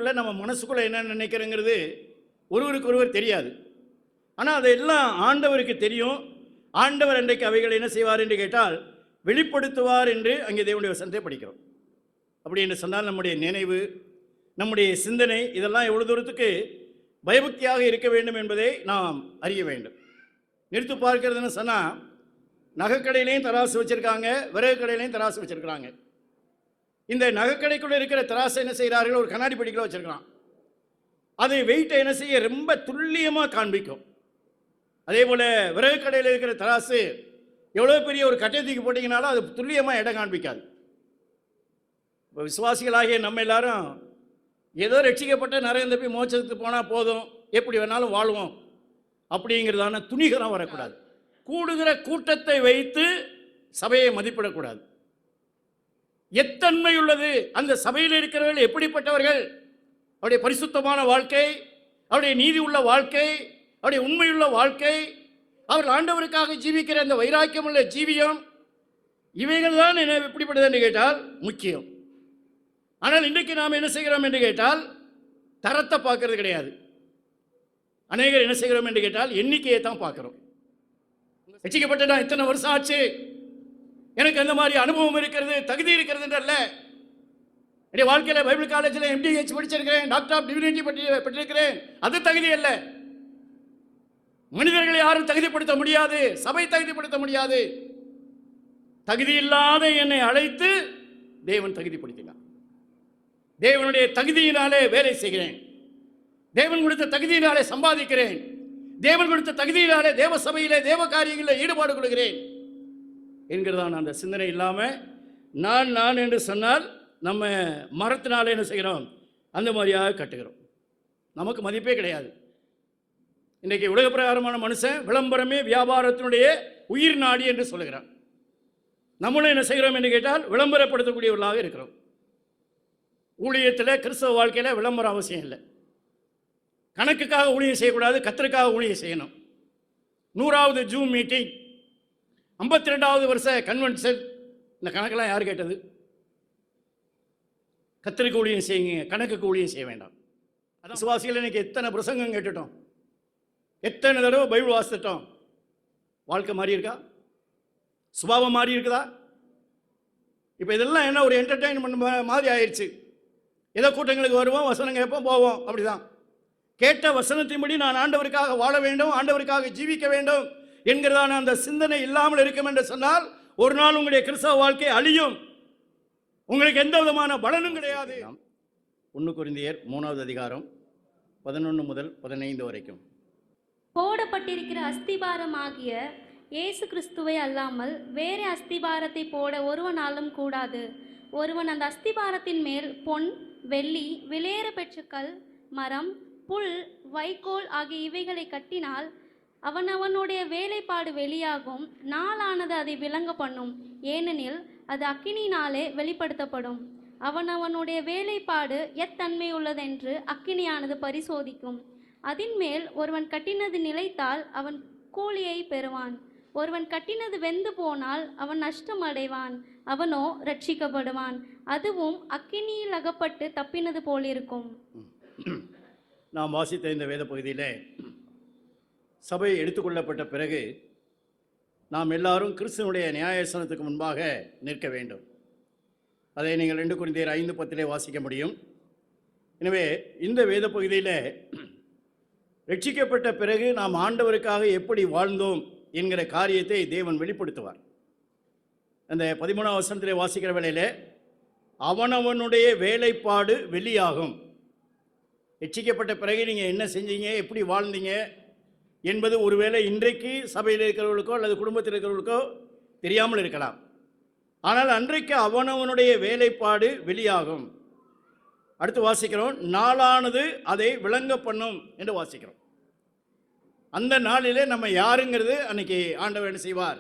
இருதயத்துக்குள்ளே நம்ம மனசுக்குள்ளே என்ன நினைக்கிறோங்கிறது ஒருவருக்கு ஒருவர் தெரியாது. ஆனால் அதெல்லாம் ஆண்டவருக்கு தெரியும். ஆண்டவர் அன்றைக்கு அவைகள் என்ன செய்வார் என்று கேட்டால் வெளிப்படுத்துவார் என்று அங்கே தேவனுடைய வசனத்தை படிக்கிறோம். அப்படி என்று சொன்னால் நம்முடைய நினைவு, நம்முடைய சிந்தனை இதெல்லாம் எவ்வளோ தூரத்துக்கு பயபக்தியாக இருக்க வேண்டும் என்பதை நாம் அறிய வேண்டும். நிறுத்து பார்க்கிறதுன்னு சொன்னால் நகைக்கடையிலையும் தராசு வச்சுருக்காங்க, விறகு கடையிலையும் தராசு வச்சுருக்கிறாங்க. இந்த நகைக்கடைக்குள்ளே இருக்கிற தராசை என்ன செய்கிறார்கள், ஒரு கண்ணாடி பெட்டிக்குள்ள வச்சுருக்கிறான். அது வெயிட்டை என்ன செய்ய ரொம்ப துல்லியமாக காண்பிக்கும். அதே போல் விறகு கடையில் இருக்கிற தராசு எவ்வளோ பெரிய ஒரு கட்டை தூக்கி போட்டிங்கனாலும் அது துல்லியமாக இடம் காண்பிக்காது. இப்போ விசுவாசிகளாகிய நம்ம எல்லாரும் ஏதோ ரட்சிக்கப்பட்ட நரகத்தை போய் மோட்சத்துக்கு போனால் போதும், எப்படி வேணாலும் வாழ்வோம் அப்படிங்கிறதான துணிகரம் வரக்கூடாது. கூடுகிற கூட்டத்தை வைத்து சபையை மதிப்பிடக்கூடாது. எத்தன்மை உள்ளது அந்த சபையில் இருக்கிறவர்கள், எப்படிப்பட்டவர்கள், அவருடைய பரிசுத்தமான வாழ்க்கை, அவருடைய நீதி உள்ள வாழ்க்கை, அவருடைய உண்மையுள்ள வாழ்க்கை, அவர்கள் ஆண்டவருக்காக ஜீவிக்கிற அந்த வைராக்கியம் உள்ள ஜீவியம், இவைகள் தான் என்ன எப்படிப்பட்டது என்று கேட்டால் முக்கியம். ஆனால் இன்றைக்கு நாம் என்ன செய்கிறோம் என்று கேட்டால் தரத்தை பார்க்கறது கிடையாது. அநேகர் என்ன செய்கிறோம் என்று கேட்டால் எண்ணிக்கையை தான் பார்க்குறோம். ரட்சிக்கப்பட்ட நான் இத்தனை வருஷம் ஆச்சு, எனக்கு அந்த மாதிரி அனுபவம் இருக்கிறது, தகுதி இருக்கிறது என்றல்ல. என்னுடைய வாழ்க்கையில் பைபிள் காலேஜில் MDH படிச்சிருக்கிறேன், டாக்டர் ஆஃப் டிவினிட்டி பெற்றிருக்கிறேன், அது தகுதி அல்ல. மனிதர்களை யாரும் தகுதிப்படுத்த முடியாது, சபை தகுதிப்படுத்த முடியாது. தகுதி இல்லாத என்னை அழைத்து தேவன் தகுதிப்படுத்தினார். தேவனுடைய தகுதியினாலே வேலை செய்கிறேன், தேவன் கொடுத்த தகுதியினாலே சம்பாதிக்கிறேன், தேவன் கொடுத்த தகுதியினாலே தேவ சபையிலே தேவ காரியங்களில் ஈடுபாடு கொள்கிறேன் என்கிறதான அந்த சிந்தனை இல்லாமல் நான் என்று சொன்னால் நம்ம மரத்தினாலே என்ன செய்கிறோம், அந்த மாதிரியாக கட்டுகிறோம். நமக்கு மதிப்பே கிடையாது. இன்றைக்கு உலக பிரகாரமான மனுஷன் விளம்பரமே வியாபாரத்தினுடைய உயிர் நாடி என்று சொல்லுகிறான். நம்மளும் என்ன செய்கிறோம் என்று கேட்டால் விளம்பரப்படுத்தக்கூடியவர்களாக இருக்கிறோம். ஊழியத்தில், கிறிஸ்தவ வாழ்க்கையில் விளம்பரம் அவசியம் இல்லை. கணக்குக்காக ஊழியம் செய்யக்கூடாது, கர்த்தருக்காக ஊழியம் செய்யணும். 100வது ஜூம் மீட்டிங், 52வது வருஷ கன்வென்ஷன், இந்த கணக்கெல்லாம் யார் கேட்டது? கர்த்தருக்கு ஊழியம் செய்யுங்க, கணக்குக்கு ஊழியம் செய்ய வேண்டாம். அதான் விசுவாசிகள் இன்னைக்கு எத்தனை பிரசங்கம் கேட்டுட்டோம், எத்தனை தடவை பைபிள் வாசித்துட்டோம். வாழ்க்கை மாறி இருக்கா? சுபாவம் மாறி இருக்குதா? இப்போ இதெல்லாம் என்ன ஒரு என்டர்டெயின்மெண்ட் மாதிரி ஆயிடுச்சு. ஏதோ கூட்டங்களுக்கு வருவோம், வசனம் கேட்போம், போவோம், அப்படிதான். கேட்ட வசனத்தின்படி நான் ஆண்டவருக்காக வாழ வேண்டும், ஆண்டவருக்காக ஜீவிக்க வேண்டும் என்கிறதான அந்த சிந்தனை இல்லாமல் இருக்கும் என்று சொன்னால் ஒரு நாள் உங்களுடைய கிறிஸ்தவ வாழ்க்கை அழியும். உங்களுக்கு எந்த விதமான பலனும் கிடையாது. 1 கொரிந்தியர் 3வது அதிகாரம் 11 முதல் 15 வரைக்கும். போடப்பட்டிருக்கிற அஸ்திபாரமாகிய இயேசு கிறிஸ்துவை அல்லாமல் வேறு அஸ்திபாரத்தை போட ஒருவனாலும் கூடாது. ஒருவன் அந்த அஸ்திபாரத்தின் மேல் பொன், வெள்ளி, விலையேற பெற்ற கல், மரம், புல், வைக்கோல் ஆகிய இவைகளை கட்டினால் அவனவனுடைய வேலைப்பாடு வெளியாகும். நாளானது அதை விளங்க பண்ணும், ஏனெனில் அது அக்கினியினாலே வெளிப்படுத்தப்படும். அவனவனுடைய வேலைப்பாடு எத்தன்மை உள்ளதென்று அக்கினியானது பரிசோதிக்கும். அதின் மேல் ஒருவன் கட்டினது நிலைத்தால் அவன் கூலியை பெறுவான். ஒருவன் கட்டினது வெந்து போனால் அவன் நஷ்டம் அடைவான், அவனோ ரட்சிக்கப்படுவான். அதுவும் அக்கினியில் அகப்பட்டு தப்பினது போலிருக்கும். நாம் வாசித்த இந்த வேத பகுதியில் சபை எடுத்துக்கொள்ளப்பட்ட பிறகு நாம் எல்லாரும் கிறிஸ்துவனுடைய நியாயாசனத்துக்கு முன்பாக நிற்க வேண்டும். அதை நீங்கள் 2 கொரிந்தியர் 5:10 வாசிக்க முடியும். எனவே இந்த வேத பகுதியில் ரட்சிக்கப்பட்ட பிறகு நாம் ஆண்டவருக்காக எப்படி வாழ்ந்தோம் என்கிற காரியத்தை தேவன் வெளிப்படுத்துவார். அந்த 13வது வசனத்திலே வாசிக்கிற வேளையில் அவனவனுடைய வேலைப்பாடு வெளியாகும். ரட்சிக்கப்பட்ட பிறகு நீங்கள் என்ன செஞ்சீங்க, எப்படி வாழ்ந்தீங்க என்பது ஒருவேளை இன்றைக்கு சபையில் இருக்கிறவர்களுக்கோ அல்லது குடும்பத்தில் இருக்கிறவர்களுக்கோ தெரியாமல் இருக்கலாம். ஆனால் அன்றைக்கு அவனவனுடைய வேலைப்பாடு வெளியாகும். அடுத்து வாசிக்கிறோம், நாளானது அதை விளங்க பண்ணும் என்று வாசிக்கிறோம். அந்த நாளிலே நம்ம யாருங்கிறது அன்னைக்கு ஆண்டவர் என்ன செய்வார்,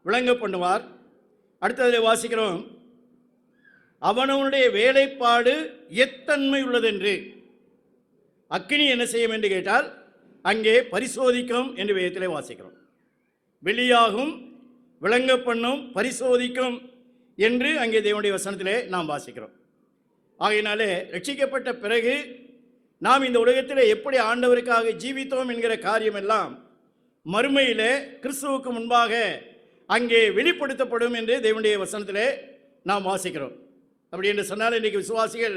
விளங்க பண்ணுவார். அடுத்ததில் வாசிக்கிறோம், அவனவனுடைய வேலைப்பாடு எத்தன்மை உள்ளதென்று. அக்கினி என்ன செய்யும் என்று கேட்டால் அங்கே பரிசோதிக்கும் என்று வேதத்திலே வாசிக்கிறோம். வெளியாகும், விளங்க பண்ணும், பரிசோதிக்கும் என்று அங்கே தேவனுடைய வசனத்திலே நாம் வாசிக்கிறோம். ஆகையினாலே ரட்சிக்கப்பட்ட பிறகு நாம் இந்த உலகத்தில் எப்படி ஆண்டவருக்காக ஜீவித்தோம் என்கிற காரியமெல்லாம் மறுமையிலே கிறிஸ்துவுக்கு முன்பாக அங்கே வெளிப்படுத்தப்படும் என்று தேவனுடைய வசனத்திலே நாம் வாசிக்கிறோம். அப்படி என்று சொன்னால் இன்றைக்கு விசுவாசிகள்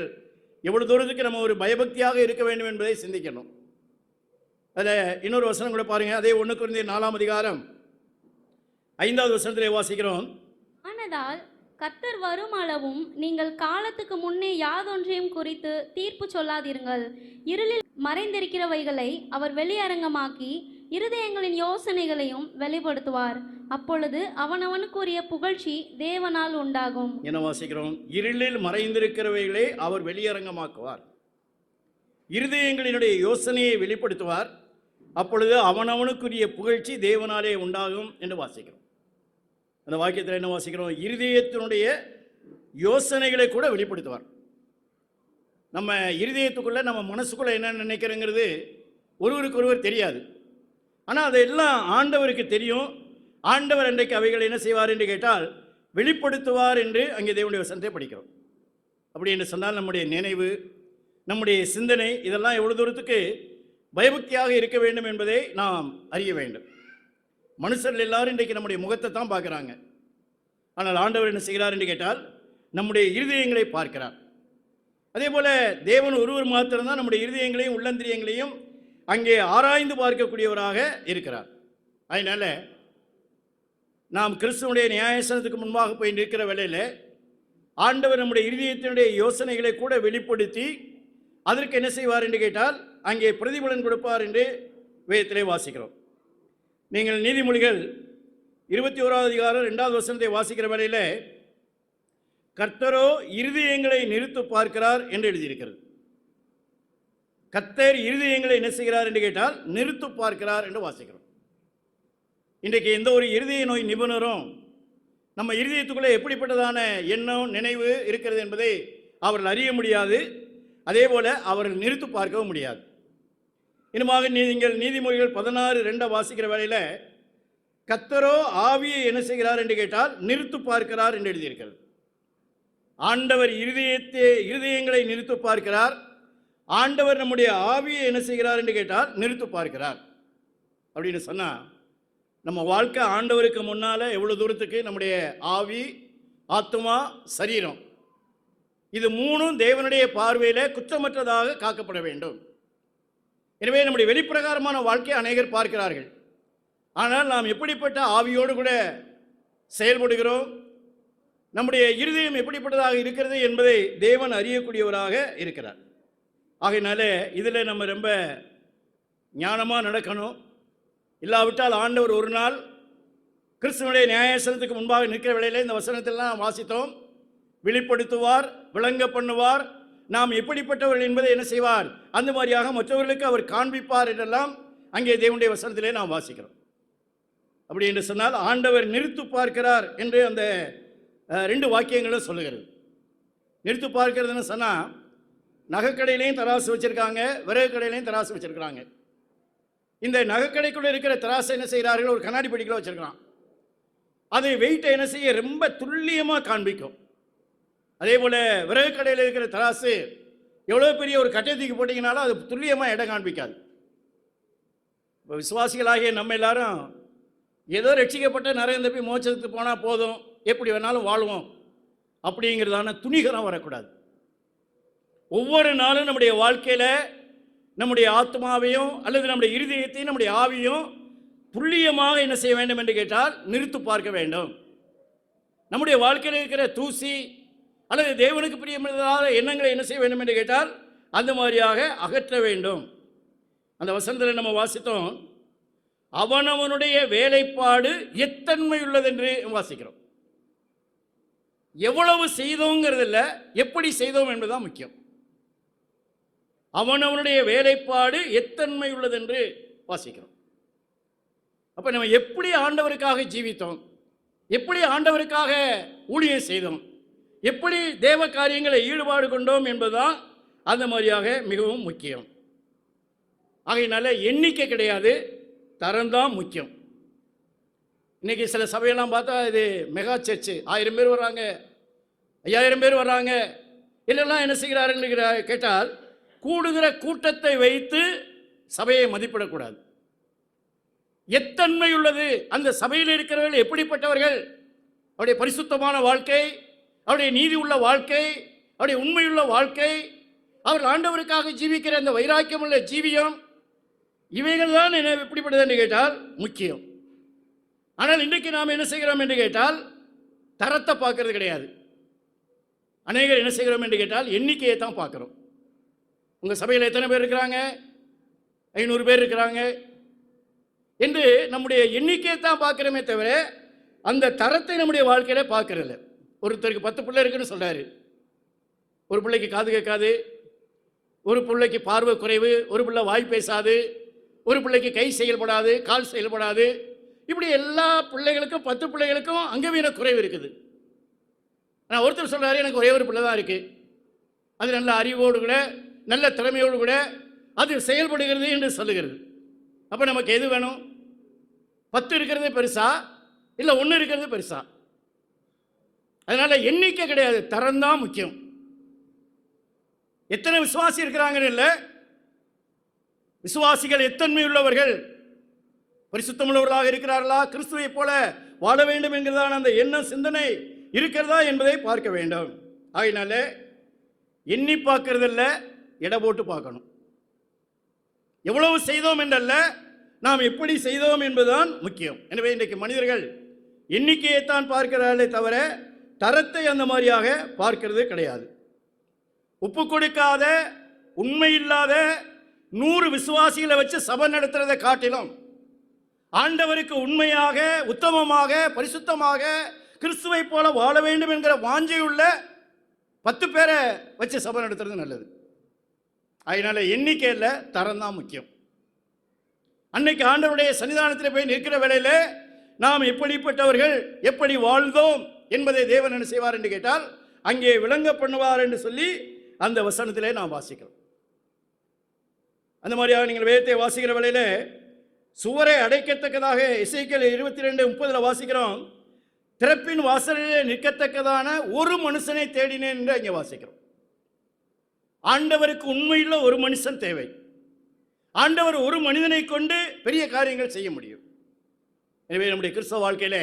எவ்வளவு தூரத்துக்கு நம்ம ஒரு பயபக்தியாக இருக்க வேண்டும் என்பதை சிந்திக்கணும். அதில் இன்னொரு வசனம் கூட பாருங்கள். அதே 1 கொரிந்தியர் 4ஆம் அதிகாரம் 5வது வசனத்திலே வாசிக்கிறோம். ஆனதால் கர்த்தர் வரும் அளவும் நீங்கள் காலத்துக்கு முன்னே யாதொன்றையும் குறித்து தீர்ப்பு சொல்லாதிருங்கள். இருளில் மறைந்திருக்கிறவைகளை அவர் வெளியரங்கமாக்கி இருதயங்களின் யோசனைகளையும் வெளிப்படுத்துவார். அப்பொழுது அவனவனுக்குரிய புகழ்ச்சி தேவனால் உண்டாகும். என்ன வாசிக்கிறோம்? இருளில் மறைந்திருக்கிறவைகளை அவர் வெளியரங்கமாக்குவார், இருதயங்களினுடைய யோசனையை வெளிப்படுத்துவார், அப்பொழுது அவனவனுக்குரிய புகழ்ச்சி தேவனாலே உண்டாகும் என்று வாசிக்கிறோம். அந்த வாக்கியத்தில் என்ன வாசிக்கிறோம்? இருதயத்தினுடைய யோசனைகளை கூட வெளிப்படுத்துவார். நம்ம இருதயத்துக்குள்ளே நம்ம மனசுக்குள்ளே என்ன நினைக்கிறோங்கிறது ஒருவருக்கொருவர் தெரியாது. ஆனால் அதெல்லாம் ஆண்டவருக்கு தெரியும். ஆண்டவர் அன்றைக்கு அவைகள் என்ன செய்வார் என்று கேட்டால் வெளிப்படுத்துவார் என்று அங்கே தேவனுடைய வசனத்தை படிக்கிறோம். அப்படி என்று சொன்னால் நம்முடைய நினைவு, நம்முடைய சிந்தனை இதெல்லாம் எவ்வளவு தூரத்துக்கு பயபக்தியாக இருக்க வேண்டும் என்பதை நாம் அறிய வேண்டும். மனுஷர்கள் எல்லாரும் இன்றைக்கு நம்முடைய முகத்தை தான் பார்க்குறாங்க. ஆனால் ஆண்டவர் என்ன செய்கிறார் என்று கேட்டால் நம்முடைய இருதயங்களை பார்க்கிறார். அதே போல் தேவன் ஒருவர் மாத்திரம்தான் நம்முடைய இருதயங்களையும் உள்ளந்திரியங்களையும் அங்கே ஆராய்ந்து பார்க்கக்கூடியவராக இருக்கிறார். அதனால் நாம் கிறிஸ்துவனுடைய நியாயாசனத்துக்கு முன்பாக போய் நிற்கிற வேளையில் ஆண்டவர் நம்முடைய இருதயத்தினுடைய யோசனைகளை கூட வெளிப்படுத்தி அதற்கு என்ன செய்வார் என்று கேட்டால் அங்கே பிரதிபலன் கொடுப்பார் என்று வேதத்திலே வாசிக்கிறோம். நீங்கள் நீதிமொழிகள் 21வது அதிகாரம் 2வது வசனத்தை வாசிக்கிற வேளையில் கர்த்தரோ இருதயங்களை நிறுத்து பார்க்கிறார் என்று எழுதியிருக்கிறது. கர்த்தர் இருதயங்களை என்ன செய்கிறார் என்று கேட்டால் நிறுத்து பார்க்கிறார் என்று வாசிக்கிறோம். இன்றைக்கு எந்த ஒரு இருதய நோய் நிபுணரும் நம்ம இருதயத்துக்குள்ளே எப்படிப்பட்டதான எண்ணம் நினைவு இருக்கிறது என்பதை அவர்கள் அறிய முடியாது. அதே போல் அவர்கள் நிறுத்து பார்க்கவும் முடியாது. இன்னுமாக நீங்கள் நீதிமொழிகள் 16:2 வாசிக்கிற வேளையில் கர்த்தரோ ஆவியை என்ன செய்கிறார் என்று கேட்டால் நிறுத்து பார்க்கிறார் என்று எழுதியிருக்கிறது. ஆண்டவர் இருதயங்களை நிறுத்து பார்க்கிறார். ஆண்டவர் நம்முடைய ஆவியை என்ன செய்கிறார் என்று கேட்டால் நிறுத்து பார்க்கிறார். அப்படின்னு சொன்னால் நம்ம வாழ்க்கை ஆண்டவருக்கு முன்னால் எவ்வளோ தூரத்துக்கு நம்முடைய ஆவி, ஆத்மா, சரீரம் இது மூணும் தேவனுடைய பார்வையில் குற்றமற்றதாக காக்கப்பட வேண்டும். எனவே நம்முடைய வெளிப்பிரகாரமான வாழ்க்கையை அநேகர் பார்க்கிறார்கள். ஆனால் நாம் எப்படிப்பட்ட ஆவியோடு கூட செயல்படுகிறோம், நம்முடைய இருதயம் எப்படிப்பட்டதாக இருக்கிறது என்பதை தேவன் அறியக்கூடியவராக இருக்கிறார். ஆகையினால இதில் நம்ம ரொம்ப ஞானமாக நடக்கணும். இல்லாவிட்டால் ஆண்டவர் ஒரு நாள் கிறிஸ்துவனுடைய நியாயாசனத்துக்கு முன்பாக நிற்கிற வேளையில் இந்த வசனத்திலாம் வாசித்தோம், வெளிப்படுத்துவார், விளங்க பண்ணுவார், நாம் எப்படிப்பட்டவர்கள் என்பதை என்ன செய்வார், அந்த மாதிரியாக மற்றவர்களுக்கு அவர் காண்பிப்பார் என்றெல்லாம் அங்கே தேவனுடைய வசனத்திலே நாம் வாசிக்கிறோம். அப்படி என்று சொன்னால் ஆண்டவர் நிறுத்து பார்க்கிறார் என்று அந்த 2 வாக்கியங்களும் சொல்லுகிறது. நிறுத்து பார்க்கிறதுன்னு சொன்னால் நகைக்கடையிலையும் தராசு வச்சுருக்காங்க, விறகு கடையிலையும் தராசு வச்சுருக்கிறாங்க. இந்த நகைக்கடைக்குள்ளே இருக்கிற தராசை என்ன செய்கிறார்கள், ஒரு கண்ணாடி பெட்டிக்குள்ள வச்சுருக்கிறான். அது வெயிட்டை என்ன செய்ய ரொம்ப துல்லியமாக காண்பிக்கும். அதே போல் விறகு கடையில் இருக்கிற தராசு எவ்வளோ பெரிய ஒரு கட்டை தூக்கி போட்டிங்கனாலும் அது துல்லியமாக இடம் காண்பிக்காது. இப்போ விசுவாசிகளாகிய நம்ம எல்லாரும் ஏதோ ரட்சிக்கப்பட்ட நரகம் தப்பி மோட்சத்துக்கு போனால் போதும், எப்படி வேணாலும் வாழ்வோம் அப்படிங்கிறதான துணிகரம் வரக்கூடாது. ஒவ்வொரு நாளும் நம்முடைய வாழ்க்கையில் நம்முடைய ஆத்மாவையும் அல்லது நம்முடைய இருதயத்தையும் நம்முடைய ஆவியும் துல்லியமாக என்ன செய்ய வேண்டும் என்று கேட்டால் நிறுத்து பார்க்க வேண்டும். நம்முடைய வாழ்க்கையில் இருக்கிற தூசி அல்லது தேவனுக்கு பிரியமில்லாத எண்ணங்களை என்ன செய்ய வேண்டும் என்று கேட்டால் அந்த மாதிரியாக அகற்ற வேண்டும். அந்த வசனத்தில் நம்ம வாசித்தோம், அவனவனுடைய வேலைப்பாடு எத்தன்மை உள்ளது என்று வாசிக்கிறோம். எவ்வளவு செய்தோங்கிறது இல்லை, எப்படி செய்தோம் என்பதுதான் முக்கியம். அவனவனுடைய வேலைப்பாடு எத்தன்மை உள்ளது என்று வாசிக்கிறோம். அப்போ நம்ம எப்படி ஆண்டவருக்காக ஜீவித்தோம், எப்படி ஆண்டவருக்காக ஊழியம் செய்தோம், எப்படி தேவ காரியங்களை ஈடுபாடு கொண்டோம் என்பதுதான் அந்த மாதிரியாக மிகவும் முக்கியம். ஆகையினால எண்ணிக்கை கிடையாது, தரம்தான் முக்கியம். இன்றைக்கி சில சபையெல்லாம் பார்த்தா இது மெகா சர்ச்சு, 1000 பேர் வர்றாங்க, 5000 பேர் வர்றாங்க, இல்லைன்னா என்ன செய்கிறார்கள் கேட்டால், கூடுகிற கூட்டத்தை வைத்து சபையை மதிப்பிடக்கூடாது. எத்தன்மை உள்ளது அந்த சபையில் இருக்கிறவர்கள், எப்படிப்பட்டவர்கள், அவருடைய பரிசுத்தமான வாழ்க்கை, அவருடைய நீதி உள்ள வாழ்க்கை, அவருடைய உண்மையுள்ள வாழ்க்கை, அவர் ஆண்டவருக்காக ஜீவிக்கிற அந்த வைராக்கியமுள்ள ஜீவியம், இவைகள் தான் என்ன எப்படிப்பட்டது என்று கேட்டால் முக்கியம். ஆனால் இன்றைக்கு நாம் என்ன செய்கிறோம் என்று கேட்டால், தரத்தை பார்க்கறது கிடையாது. அநேகர் என்ன செய்கிறோம் என்று கேட்டால், எண்ணிக்கையை தான் பார்க்குறோம். உங்கள் சபையில் எத்தனை பேர் இருக்கிறாங்க, 500 பேர் இருக்கிறாங்க என்று நம்முடைய எண்ணிக்கையை தான் பார்க்குறோமே தவிர அந்த தரத்தை நம்முடைய வாழ்க்கையில் பார்க்கறதில்ல. ஒருத்தருக்கு 10 பிள்ளை இருக்குன்னு சொல்கிறாரு. ஒரு பிள்ளைக்கு காது கேட்காது, ஒரு பிள்ளைக்கு பார்வை குறைவு, ஒரு பிள்ளை வாய் பேசாது, ஒரு பிள்ளைக்கு கை செயல்படாது, கால் செயல்படாது. இப்படி எல்லா பிள்ளைகளுக்கும் 10 பிள்ளைகளுக்கும் அங்கவீன குறைவு இருக்குது. ஆனால் ஒருத்தர் சொல்கிறாரு, எனக்கு ஒரே ஒரு பிள்ளை தான் இருக்குது, அது நல்ல அறிவோடு கூட நல்ல திறமையோடு கூட அது செயல்படுகிறது என்று சொல்லுகிறது. அப்போ நமக்கு எது வேணும்? 10 இருக்கிறது பெருசா இல்லை 1 இருக்கிறது பெருசா? அதனால் எண்ணிக்கை கிடையாது, தரம்தான் முக்கியம். எத்தனை விசுவாசி இருக்கிறாங்கன்னு இல்லை, விசுவாசிகள் எத்தன்மை உள்ளவர்கள், பரிசுத்தமுள்ளவர்களாக இருக்கிறார்களா, கிறிஸ்துவை போல வாழ வேண்டும் என்கிறதான அந்த எண்ணம் சிந்தனை இருக்கிறதா என்பதை பார்க்க வேண்டும். ஆகினால எண்ணி பார்க்கறதில்ல, எடை போட்டு பார்க்கணும். எவ்வளவு செய்தோம் என்றல்ல, நாம் எப்படி செய்தோம் என்பதுதான் முக்கியம். எனவே இன்றைக்கு மனிதர்கள் எண்ணிக்கையைத்தான் பார்க்கிறார்களே தவிர தரத்தை அந்த மாதிரியாக பார்க்கிறது கிடையாது. ஒப்பு கொடுக்காத, உண்மை இல்லாத 100 விசுவாசிகளை வச்சு சபை நடத்துறதை காட்டிலும் ஆண்டவருக்கு உண்மையாக, உத்தமமாக, பரிசுத்தமாக, கிறிஸ்துவை போல வாழ வேண்டும் என்கிற வாஞ்சையுள்ள 10 பேரை வச்சு சபை நடத்துறது நல்லது. அதனால எண்ணிக்கையில் தரம் தான் முக்கியம். அன்னைக்கு ஆண்டவருடைய சன்னிதானத்தில் போய் நிற்கிற வேளையில நாம் எப்படிப்பட்டவர்கள், எப்படி வாழ்ந்தோம் என்பதை தேவன் என்ன செய்வார் என்று கேட்டால் அங்கே விளங்க பண்ணுவார் என்று சொல்லி அந்த வசனத்திலே நாம் வாசிக்கிறோம். அந்த மாதிரியாக நீங்கள் வேதத்தை வாசிக்கிற வேளையில சுவரை அடைக்கத்தக்கதாக எசேக்கியேல் 22:30 வாசிக்கிறோம். திறப்பின் வாசலிலே நிற்கத்தக்கதான ஒரு மனுஷனை தேடினேன் என்று அங்கே வாசிக்கிறோம். ஆண்டவருக்கு உண்மையுள்ள ஒரு மனுஷன் தேவை. ஆண்டவர் ஒரு மனிதனை கொண்டு பெரிய காரியங்கள் செய்ய முடியும். எனவே நம்முடைய கிறிஸ்தவ வாழ்க்கையில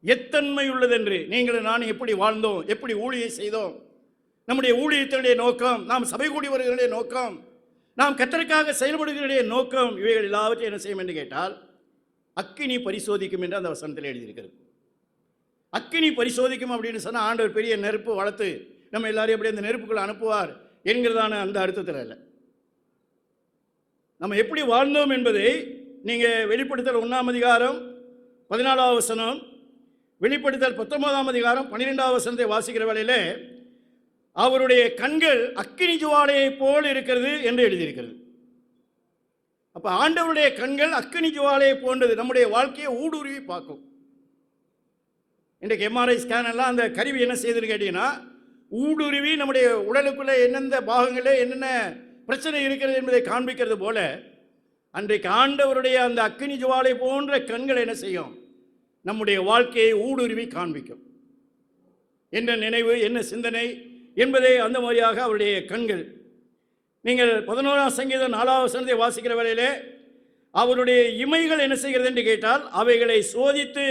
எத்தன்மை உள்ளதென்று நீங்கள் நான் எப்படி வாழ்ந்தோம், எப்படி ஊழியம் செய்தோம், நம்முடைய ஊழியத்தினுடைய நோக்கம், நாம் சபை கூடி வருகிறவருடைய நோக்கம், நாம் கர்த்தருக்காக செயல்படுகிறவருடைய நோக்கம், இவைகள் எல்லாவற்றையும் என்ன செய்யும் என்று கேட்டால் அக்கினி பரிசோதிக்கும் என்று அந்த வசனத்தில் எழுதியிருக்கிறது. அக்கினி பரிசோதிக்கும் அப்படின்னு சொன்னால் ஆண்டவர் பெரிய நெருப்பு வளர்த்து நம்ம எல்லாரையும் எப்படி அந்த நெருப்புக்குள்ள அனுப்புவார் என்கிறதான அந்த அர்த்தத்தில் இல்லை. நம்ம எப்படி வாழ்ந்தோம் என்பதை நீங்கள் வெளிப்படுத்தல் 1ஆம் அதிகாரம் 14ஆம் வசனம், வெளிப்படுத்தல் 19ஆம் அதிகாரம் 12ஆம் வசனத்தை வாசிக்கிற வேளையிலே அவருடைய கண்கள் அக்கினி ஜுவாலையை போல் இருக்கிறது என்று எழுதியிருக்கிறது. அப்போ ஆண்டவருடைய கண்கள் அக்கினி ஜுவாலையை போன்றது. நம்முடைய வாழ்க்கையை ஊடுருவி பார்க்கும். இன்றைக்கு எம்ஆர்ஐ ஸ்கேன் எல்லாம் அந்த கருவி என்ன செய்யுதுன்னு கேட்டீங்கன்னா ஊடுருவி நம்முடைய உடலுக்குள்ளே என்னென்ன பாகங்களே என்னென்ன பிரச்சனை இருக்கிறது என்பதை காண்பிக்கிறது போல அன்றைக்கு ஆண்டவருடைய அந்த அக்கினி ஜுவாலை போன்ற கண்கள் என்ன செய்யும்? நம்முடைய வாழ்க்கையை ஊடுருவி காண்பிக்கும். என்ன நினைவு, என்ன சிந்தனை என்பதை அந்த மாதிரியாக அவருடைய கண்கள். நீங்கள் 11ஆம் சங்கீதம் 4ஆம் வசனத்தை வாசிக்கிற வேளையிலே அவருடைய இமைகள் என்ன செய்கிறது என்று கேட்டால் அவைகளை சோதித்து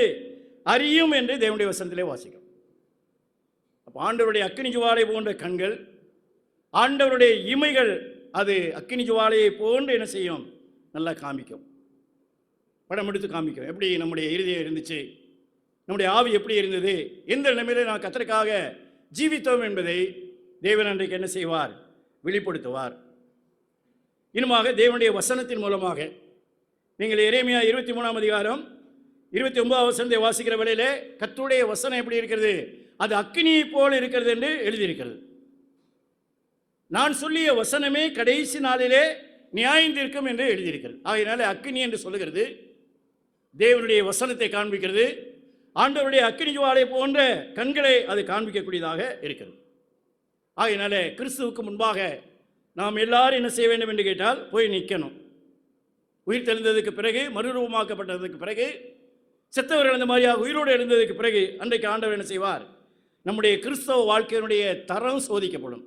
அறியும் என்று தேவனுடைய வசனத்திலே வாசிக்கும். அப்போ ஆண்டவருடைய அக்கினி ஜுவாலை போன்ற கண்கள், ஆண்டவருடைய இமைகள் அது அக்கினி ஜுவாலையை போன்று என்ன செய்யும்? நல்லா காமிக்கும், படம் எடுத்து காமிக்கும். எப்படி நம்முடைய இருதயம் இருந்துச்சு, நம்முடைய ஆவி எப்படி இருந்தது, எந்த நிலைமையில நான் கர்த்தருக்காக ஜீவித்தோம் என்பதை தேவன் அன்றைக்கு என்ன செய்வார்? வெளிப்படுத்துவார். இன்னுமாக தேவனுடைய வசனத்தின் மூலமாக நீங்கள் எரேமியா 23ஆம் அதிகாரம் 29ஆம் வசனத்தை வாசிக்கிற வேளையிலே கர்த்தருடைய வசனம் எப்படி இருக்கிறது? அது அக்கினியை போல் இருக்கிறது என்று எழுதியிருக்கிறது. நான் சொல்லிய வசனமே கடைசி நாளிலே நியாயந்திருக்கும் என்று எழுதியிருக்கிறது. ஆகையினால அக்கினி என்று சொல்லுகிறது தேவனுடைய வசனத்தை காண்பிக்கிறது. ஆண்டவருடைய அக்கினி ஜுவாலை போன்ற கண்களை அது காண்பிக்கக்கூடியதாக இருக்கிறது. ஆகையினால கிறிஸ்துவுக்கு முன்பாக நாம் எல்லாரும் என்ன செய்ய வேண்டும் என்று கேட்டால் போய் நிற்கணும். உயிர் தெழுந்ததுக்கு பிறகு, மறுரூபமாக்கப்பட்டதுக்கு பிறகு, செத்தவர்கள் அந்த மாதிரியாக உயிரோடு எழுந்ததுக்கு பிறகு அன்றைக்கு ஆண்டவர் என்ன செய்வார்? நம்முடைய கிறிஸ்தவ வாழ்க்கையினுடைய தரம் சோதிக்கப்படும்.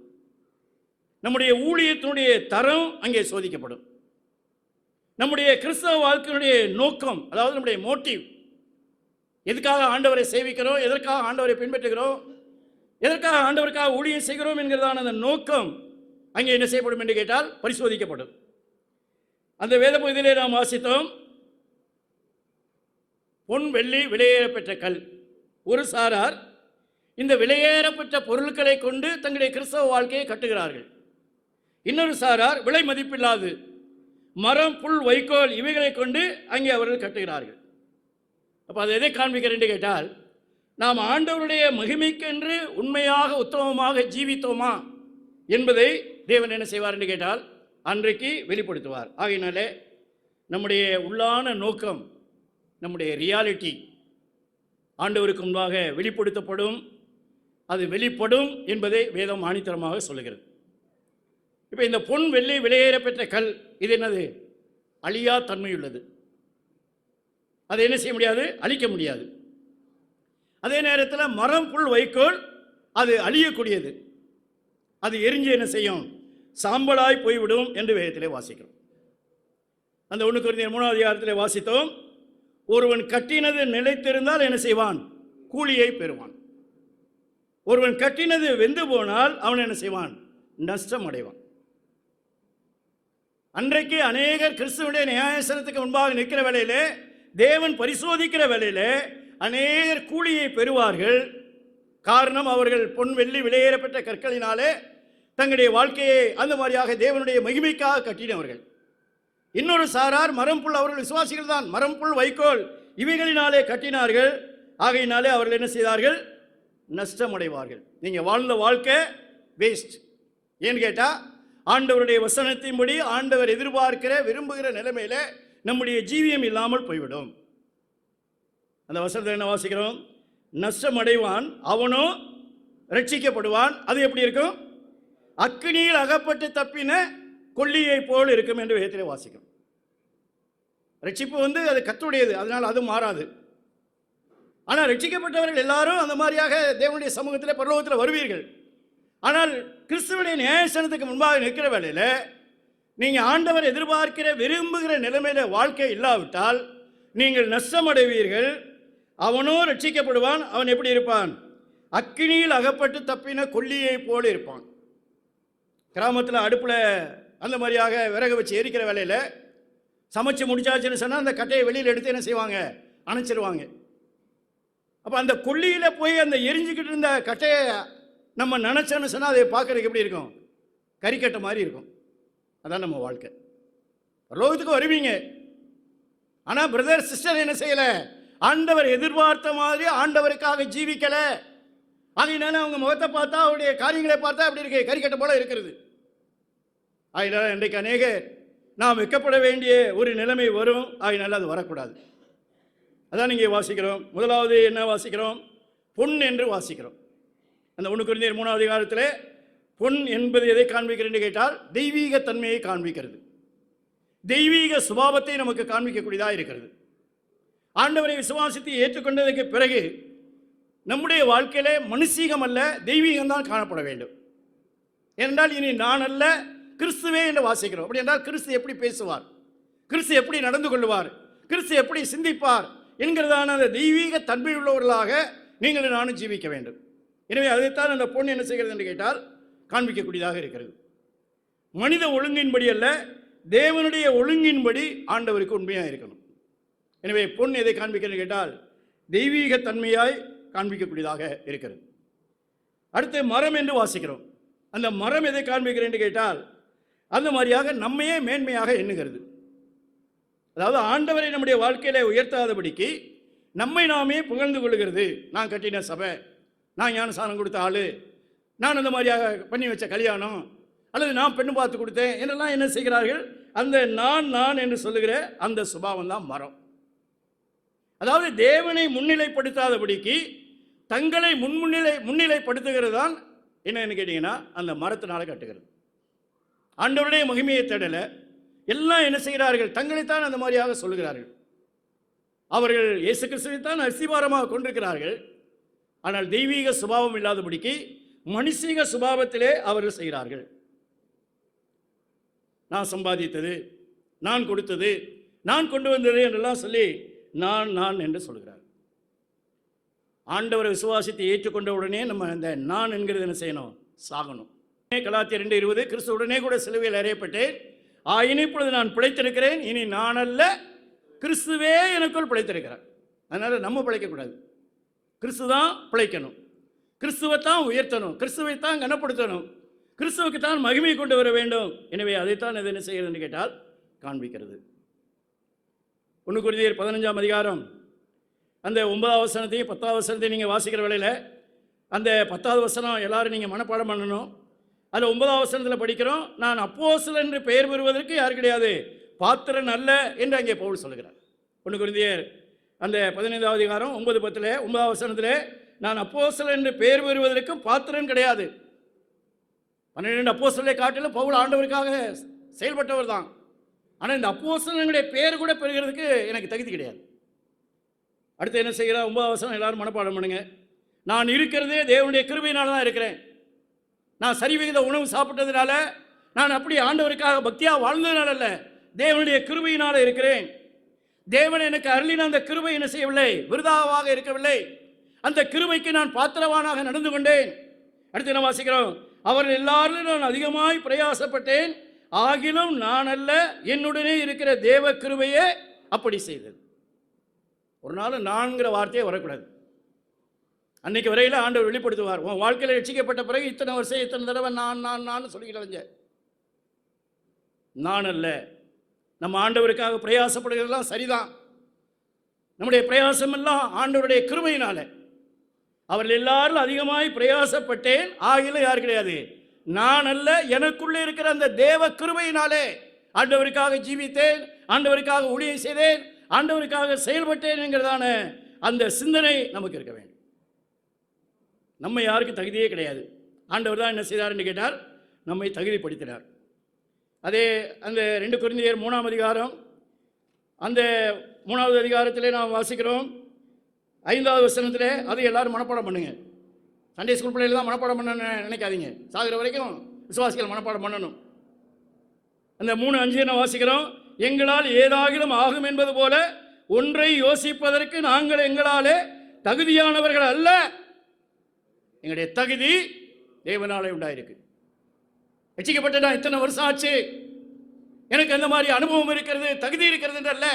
நம்முடைய ஊழியத்தினுடைய தரம் அங்கே சோதிக்கப்படும். நம்முடைய கிறிஸ்தவ வாழ்க்கையினுடைய நோக்கம், அதாவது நம்முடைய மோட்டிவ், எதுக்காக ஆண்டவரை சேவிக்கிறோம், எதற்காக ஆண்டவரை பின்பற்றுகிறோம், எதற்காக ஆண்டவருக்காக ஊழியம் செய்கிறோம் என்கிறதான அந்த நோக்கம் அங்கே என்ன செய்யப்படும் என்று கேட்டால் பரிசோதிக்கப்படும். அந்த வேத பகுதியிலே நாம் வாசித்தோம், பொன் வெள்ளி விலையேறப்பெற்ற கல். ஒரு சாரார் இந்த விலையேறப்பெற்ற பொருட்களை கொண்டு தங்களுடைய கிறிஸ்தவ வாழ்க்கையை கட்டுகிறார்கள். இன்னொரு சாரார் விலை மதிப்பில்லாது மரம், புல், வைக்கோல் இவைகளை கொண்டு அங்கே அவர்கள் கட்டுகிறார்கள். அப்போ அது எதை காண்பிக்கிறேன் என்று கேட்டால், நாம் ஆண்டவருடைய மகிமைக்கென்று உண்மையாக உத்தமமாக ஜீவித்தோமா என்பதை தேவன் என்ன செய்வார் என்று கேட்டால் அன்றைக்கு வெளிப்படுத்துவார். ஆகையினாலே நம்முடைய உள்ளான நோக்கம், நம்முடைய ரியாலிட்டி ஆண்டவருக்கு முன்பாக வெளிப்படுத்தப்படும், அது வெளிப்படும் என்பதை வேதம் ஆணித்தரமாக சொல்லுகிறது. இப்போ இந்த பொன் வெள்ளி விலையேறப்பெற்ற கல், இது என்னது? அழியா தன்மையுள்ளது. அதை என்ன செய்ய முடியாது? அழிக்க முடியாது. அதே நேரத்தில் மரம், புல், வைக்கோல் அது அழியக்கூடியது. அது எரிஞ்சு என்ன செய்யும்? சாம்பலாய் போய்விடும் என்று வேதத்திலே வாசிக்கிறோம். அந்த 1 கொரிந்தியர் 3ஆம் அதிகாரத்திலே வாசித்தோம், ஒருவன் கட்டினது நிலைத்திருந்தால் என்ன செய்வான்? கூலியை பெறுவான். ஒருவன் கட்டினது வெந்து போனால் அவன் என்ன செய்வான்? நஷ்டம் அடைவான். அன்றைக்கு அநேகர் கிறிஸ்துவனுடைய நியாயாசனத்துக்கு முன்பாக நிற்கிற வேளையிலே, தேவன் பரிசோதிக்கிற வேளையிலே அநேகர் கூலியை பெறுவார்கள். காரணம், அவர்கள் பொன் வெள்ளி விலையேறப்பட்ட கற்களினாலே தங்களுடைய வாழ்க்கையை அந்த மாதிரியாக தேவனுடைய மகிமைக்காக கட்டினவர்கள். இன்னொரு சாரார் மரம், புல், அவர்கள் விசுவாசிகள் தான், மரம், புல், வைக்கோல் இவைகளினாலே கட்டினார்கள். ஆகையினாலே அவர்கள் என்ன செய்தார்கள்? நஷ்டம் அடைவார்கள். நீங்கள் வாழ்ந்த வாழ்க்கை வேஸ்ட். ஏன்னு கேட்டால், ஆண்டவருடைய வசனத்தின்படி ஆண்டவர் எதிர்பார்க்கிற விரும்புகிற நிலைமையில நம்முடைய ஜீவியம் இல்லாமல் போய்விடும். அந்த வசனத்தை என்ன வாசிக்கிறோம்? நஷ்டம் அடைவான், அவனோ ரட்சிக்கப்படுவான். அது எப்படி இருக்கும்? அக்கினியில் அகப்பட்டு தப்பின கொல்லியை போல் இருக்கும் என்று வேதத்திலே வாசிக்கிறோம். ரட்சிப்பு அது கர்த்தருடையது, அதனால் அது மாறாது. ஆனால் ரட்சிக்கப்பட்டவர்கள் எல்லாரும் அந்த மாதிரியாக தேவனுடைய சமூகத்தில் பரலோகத்தில் வருவீர்கள். ஆனால் கிறிஸ்துவனுடைய நியாயாசனத்துக்கு முன்பாக நிற்கிற வேளையில் நீங்கள் ஆண்டவர் எதிர்பார்க்கிற விரும்புகிற நிலைமையில வாழ்க்கை இல்லாவிட்டால் நீங்கள் நஷ்டமடைவீர்கள். அவனோ ரட்சிக்கப்படுவான், அவன் எப்படி இருப்பான்? அக்கினியில் அகப்பட்டு தப்பின கொல்லியை போல இருப்பான். கிராமத்தில் அடுப்பில் அந்த மாதிரியாக விறகு வச்சு எரிக்கிற வேலையில் சமைச்சு முடிச்சாச்சுன்னு சொன்னால் அந்த கட்டையை வெளியில் எடுத்து என்ன செய்வாங்க? அணைச்சிருவாங்க. அப்போ அந்த கொல்லியில் போய் அந்த எரிஞ்சுக்கிட்டு இருந்த கட்டையை நம்ம நினச்சோன்னு சொன்னால் அதை பார்க்குறதுக்கு எப்படி இருக்கும்? கறிக்கட்டை மாதிரி இருக்கும். அதான் நம்ம வாழ்க்கை. பரலோகத்துக்கு வருவீங்க, ஆனால் பிரதர் சிஸ்டர் என்ன செய்யலை? ஆண்டவர் எதிர்பார்த்த மாதிரி ஆண்டவருக்காக ஜீவிக்கலை. அதனால அவங்க முகத்தை பார்த்தா, அவருடைய காரியங்களை பார்த்தா அப்படி இருக்கு, கறிக்கட்டை போல இருக்கிறது. அதனால இன்றைக்கு அநேகர் நாம் வெட்கப்பட வேண்டிய ஒரு நிலைமை வரும். அதனால அது வரக்கூடாது. அதான் நீங்கள் வாசிக்கிறோம். முதலாவது என்ன வாசிக்கிறோம்? பொன் என்று வாசிக்கிறோம். அந்த 1 கொரிந்தியர் 3ஆம் அதிகாரத்தில் பொன் என்பது எதை காண்பிக்கிறது என்று கேட்டால் தெய்வீக தன்மையை காண்பிக்கிறது. தெய்வீக சுபாவத்தை நமக்கு காண்பிக்கக்கூடியதாக இருக்கிறது. ஆண்டவரை விசுவாசித்து ஏற்றுக்கொண்டதற்கு பிறகு நம்முடைய வாழ்க்கையிலே மனுஷீகம் அல்ல, தெய்வீகம் தான் காணப்பட வேண்டும். ஏனென்றால் இனி நான் அல்ல, கிறிஸ்துவே என்று வாசிக்கிறோம். அப்படி என்றால் கிறிஸ்து எப்படி பேசுவார், கிறிஸ்து எப்படி நடந்து கொள்வார், கிறிஸ்து எப்படி சிந்திப்பார் என்கிறதான அந்த தெய்வீக தன்மையுள்ளவர்களாக நீங்கள் நானும் ஜீவிக்க வேண்டும். எனவே அதைத்தான் அந்த பொன் என்ன செய்கிறது என்று கேட்டால் காண்பிக்கக்கூடியதாக இருக்கிறது. மனித ஒழுங்கின்படி அல்ல, தேவனுடைய ஒழுங்கின்படி ஆண்டவருக்கு உண்மையாக இருக்கணும். எனவே பொன் எதை காண்பிக்கிறது கேட்டால் தெய்வீக தன்மையாய் காண்பிக்கக்கூடியதாக இருக்கிறது. அடுத்து மரம் என்று வாசிக்கிறோம். அந்த மரம் எதை காண்பிக்கிறேன் என்று கேட்டால் அந்த மாதிரியாக நம்மையே மேன்மையாக எண்ணுகிறது. அதாவது ஆண்டவரை நம்முடைய வாழ்க்கையில உயர்த்தாதபடிக்கு நம்மை நாமே புகழ்ந்து கொள்கிறது. நான் கட்டின சபை, நான் ஞானசானம் கொடுத்த ஆளு, நான் அந்த மாதிரியாக பண்ணி வச்ச கல்யாணம், அல்லது நான் பெண்ணு பார்த்து கொடுத்தேன் என்னெல்லாம் என்ன செய்கிறார்கள்? அந்த நான் என்று சொல்லுகிற அந்த சுபாவம் தான் மரம். அதாவது தேவனை முன்னிலைப்படுத்தாதபடிக்கு தங்களை முன்னிலைப்படுத்துகிறது தான் என்னன்னு கேட்டீங்கன்னா அந்த மரத்தினால கட்டுகிறது. ஆண்டவருடைய மகிமையை தேடலை, எல்லாம் என்ன செய்கிறார்கள்? தங்களைத்தான் அந்த மாதிரியாக சொல்லுகிறார்கள். அவர்கள் இயேசு கிறிஸ்துவை தான் அஸ்திபாரமாக கொண்டிருக்கிறார்கள். ஆனால் தெய்வீக சுபாவம் இல்லாதபடிக்கு மனுஷீக சுபாவத்திலே அவர்கள் செய்கிறார்கள். நான் சம்பாதித்தது, நான் கொடுத்தது, நான் கொண்டு வந்தது என்றெல்லாம் சொல்லி நான் நான் என்று சொல்கிறார். ஆண்டவரை விசுவாசித்து ஏற்றுக்கொண்ட உடனே நம்ம அந்த நான் என்கிறது என்ன செய்யணும்? சாகணும். கலாத்தியர் 2:20 கிறிஸ்துவுடனே கூட சிலுவையில் அறையப்பட்டேன், ஆயினும் இப்பொழுது நான் பிழைத்திருக்கிறேன், இனி நான் அல்ல கிறிஸ்துவே எனக்குள் பிழைத்திருக்கிறார். அதனால் நம்ம பிழைக்கக்கூடாது, கிறிஸ்து தான் பிழைக்கணும், கிறிஸ்துவை தான் உயர்த்தணும், கிறிஸ்துவை தான் கனப்படுத்தணும், கிறிஸ்துவுக்கு தான் மகிமை கொண்டு வர வேண்டும். எனவே அதைத்தான் இது என்ன செய்கிறது கேட்டால் காண்பிக்கிறது. 1 கொரிந்தியர் 15ஆம் அதிகாரம் அந்த 9ஆவது வசனத்தையும் 10ஆவது வசனத்தையும் நீங்கள் வாசிக்கிற வேளையில் அந்த 10ஆவது வசனம் எல்லாரும் நீங்கள் மனப்பாடம் பண்ணணும். அதில் 9ஆவது வசனத்தில் படிக்கிறோம், நான் அப்போஸ்தலன் என்று பெயர் பெறுவதற்கு யார் கிடையாது, பாத்திரன் அல்ல என்று அங்கே பவுல் சொல்கிறார். 1 கொரிந்தியர் அந்த 15ஆவது அதிகாரம் 9:10 9ஆவது வசனத்தில் நான் அப்போஸ்தலன் என்று பெயர் பெறுவதற்கு பாத்திரன் கிடையாது. 12 அப்போஸ்தலரை காட்டிலும் பவுல் ஆண்டவருக்காக செயல்பட்டவர் தான். ஆனால் இந்த அப்போஸ்தலனுடைய பெயர் கூட பெறுகிறதுக்கு எனக்கு தகுதி கிடையாது. அடுத்து என்ன செய்கிறார்? 9ஆவது வசனம் எல்லாரும் மனப்பாடம் பண்ணுங்க. நான் இருக்கிறதே தேவனுடைய கிருபையினால தான் இருக்கிறேன். நான் சரிவிகித உணவு சாப்பிட்டதுனால, நான் அப்படி ஆண்டவருக்காக பக்தியாக வாழ்ந்ததுனால அல்ல, தேவனுடைய கிருபையினால இருக்கிறேன். தேவன் எனக்கு அருளின அந்த கிருபை என்ன செய்யவில்லை, விருதாவாக இருக்கவில்லை. அந்த கிருபைக்கு நான் பாத்திரவானாக நடந்து கொண்டேன். அடுத்து என்ன வாசிக்கிறோம்? அவர்கள் எல்லாரும் நான் அதிகமாய் பிரயாசப்பட்டேன், ஆகிலும் நான் அல்ல என்னுடனே இருக்கிற தேவ கிருபையே அப்படி செய்தது. ஒரு நாள் நான்கிற வார்த்தையே வரக்கூடாது. அன்னைக்கு வரையில் ஆண்டவர் வெளிப்படுத்துவார். உன் வாழ்க்கையில் ரட்சிக்கப்பட்ட பிறகு இத்தனை வருஷம் இத்தனை தடவை நான் சொல்லிக்கிறேங்க. நான் அல்ல. நம்ம ஆண்டவருக்காக பிரயாசப்படுகிறதெல்லாம் சரிதான். நம்முடைய பிரயாசம் எல்லாம் ஆண்டவருடைய கிருபையினால. அவர்கள் எல்லாரும் அதிகமாய் பிரயாசப்பட்டேன், ஆகிலும் யார் கிடையாது, நான் அல்ல எனக்குள்ளே இருக்கிற அந்த தேவ கிருபையினாலே ஆண்டவருக்காக ஜீவித்தேன், ஆண்டவருக்காக ஊழியம் செய்தேன், ஆண்டவருக்காக செயல்பட்டேன் என்கிறதான அந்த சிந்தனை நமக்கு இருக்க வேண்டும். நம்ம யாருக்கும் தகுதியே கிடையாது. ஆண்டவர் தான் என்ன செய்தார் என்று கேட்டார், நம்மை தகுதிப்படுத்தினார். அதே அந்த 2 கொரிந்தியர் 3ஆம் அதிகாரம் அந்த 3ஆவது அதிகாரத்திலே நாம் வாசிக்கிறோம் 5ஆவது வசனத்திலே. அதை எல்லாரும் மனப்பாடம் பண்ணுங்க. சண்டே ஸ்கூல் பிள்ளைகள் தான் மனப்பாடம் பண்ண நினைக்காதீங்க. சாகிற வரைக்கும் விசுவாசிகள் மனப்பாடம் பண்ணணும். அந்த 3:5 நான் வாசிக்கிறோம். எங்களால் ஏதாகிலும் ஆகும் என்பது போல ஒன்றை யோசிப்பதற்கு நாங்கள் எங்களாலே தகுதியானவர்கள் அல்ல. எங்களுடைய தகுதி தேவனாலே உண்டாயிருக்கு. ரட்சிக்கப்பட்டு நான் இத்தனை வருஷம் ஆச்சு, எனக்கு அந்த மாதிரி அனுபவம் இருக்கிறது, தகுதி இருக்கிறது என்று அல்ல.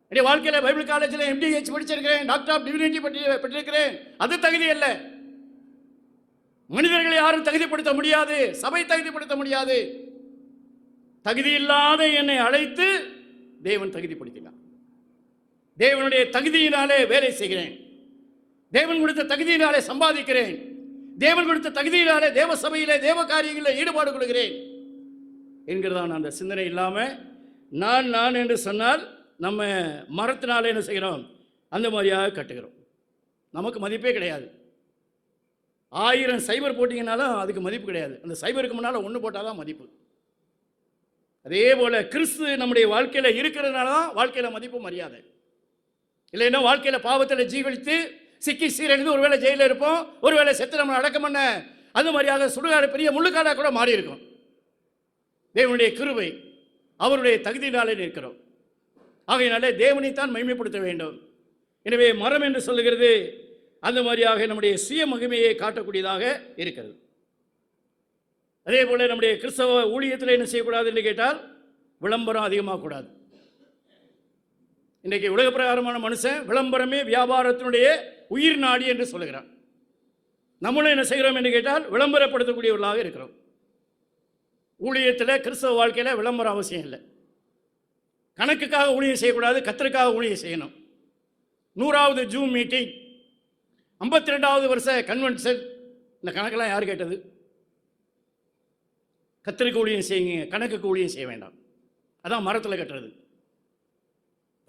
என்னுடைய வாழ்க்கையில் பைபிள் காலேஜில் MDH படிச்சிருக்கிறேன், டாக்டர் ஆஃப் டிவினிட்டி பெற்றிருக்கிறேன், அது தகுதி அல்ல. மனிதர்களை யாரும் தகுதிப்படுத்த முடியாது, சபை தகுதிப்படுத்த முடியாது. தகுதி இல்லாத என்னை அழைத்து தேவன் தகுதிப்படுத்தினார். தேவனுடைய தகுதியினாலே வேலை செய்கிறேன், தேவன் கொடுத்த தகுதியினாலே சம்பாதிக்கிறேன், தேவன் கொடுத்த தகுதியினாலே தேவ சபையிலே தேவ காரியங்களில் ஈடுபாடு கொள்கிறேன் என்கிறதான அந்த சிந்தனை இல்லாமல் நான் என்று சொன்னால் நம்ம மரத்தினாலே என்ன செய்கிறோம், அந்த மாதிரியாக கட்டுகிறோம். நமக்கு மதிப்பே கிடையாது. 1000 சைபர் போட்டிங்கனாலும் அதுக்கு மதிப்பு கிடையாது. அந்த சைபருக்கு முன்னால் 1 போட்டால் தான் மதிப்பு. அதே போல் கிறிஸ்து நம்முடைய வாழ்க்கையில் இருக்கிறதுனால தான் வாழ்க்கையில் மதிப்பு மரியாதை. இல்லைன்னா வாழ்க்கையில் பாவத்தில் ஜீவழித்து சிக்கி சீரழிந்து ஒருவேளை ஜெயிலில் இருப்போம், ஒருவேளை செத்து நம்ம அடக்கம் பண்ண அது மாதிரியாக சுடுகாடு பெரிய முள்ளுக்காடாக கூட மாறி இருக்கும். தேவனுடைய கிருபை, அவருடைய தகுதியினாலே இருக்கிறோம். ஆகையினாலே தேவனைத்தான் மகிமைப்படுத்த வேண்டும். எனவே மரம் என்று சொல்லுகிறது அந்த மாதிரியாக நம்முடைய சுய மகிமையை காட்டக்கூடியதாக இருக்கிறது. அதே போல் நம்முடைய கிறிஸ்தவ ஊழியத்தில் என்ன செய்யக்கூடாது என்று கேட்டால் விளம்பரம் அதிகமாகக்கூடாது. இன்றைக்கு உலக பிரகாரமான மனுஷன் விளம்பரமே வியாபாரத்தினுடைய உயிர் நாடி என்று சொல்லுகிறான். நம்மளும் என்ன செய்கிறோம் என்று கேட்டால் விளம்பரப்படுத்தக்கூடியவர்களாக இருக்கிறோம். ஊழியத்தில் கிறிஸ்தவ வாழ்க்கையில் விளம்பரம் அவசியம் இல்லை. கணக்குக்காக ஊழியம் செய்யக்கூடாது, கர்த்தருக்காக ஊழியம் செய்யணும். 100வது ஜூம் மீட்டிங், 52வது வருஷ கன்வென்ஷன், இந்த கணக்கெல்லாம் யார் கேட்டது? கர்த்தருக்கு ஊழியம் செய்யுங்க, கணக்குக்கு ஊழியம் செய்ய வேண்டாம். அதான் மரத்தில் கட்டுறது.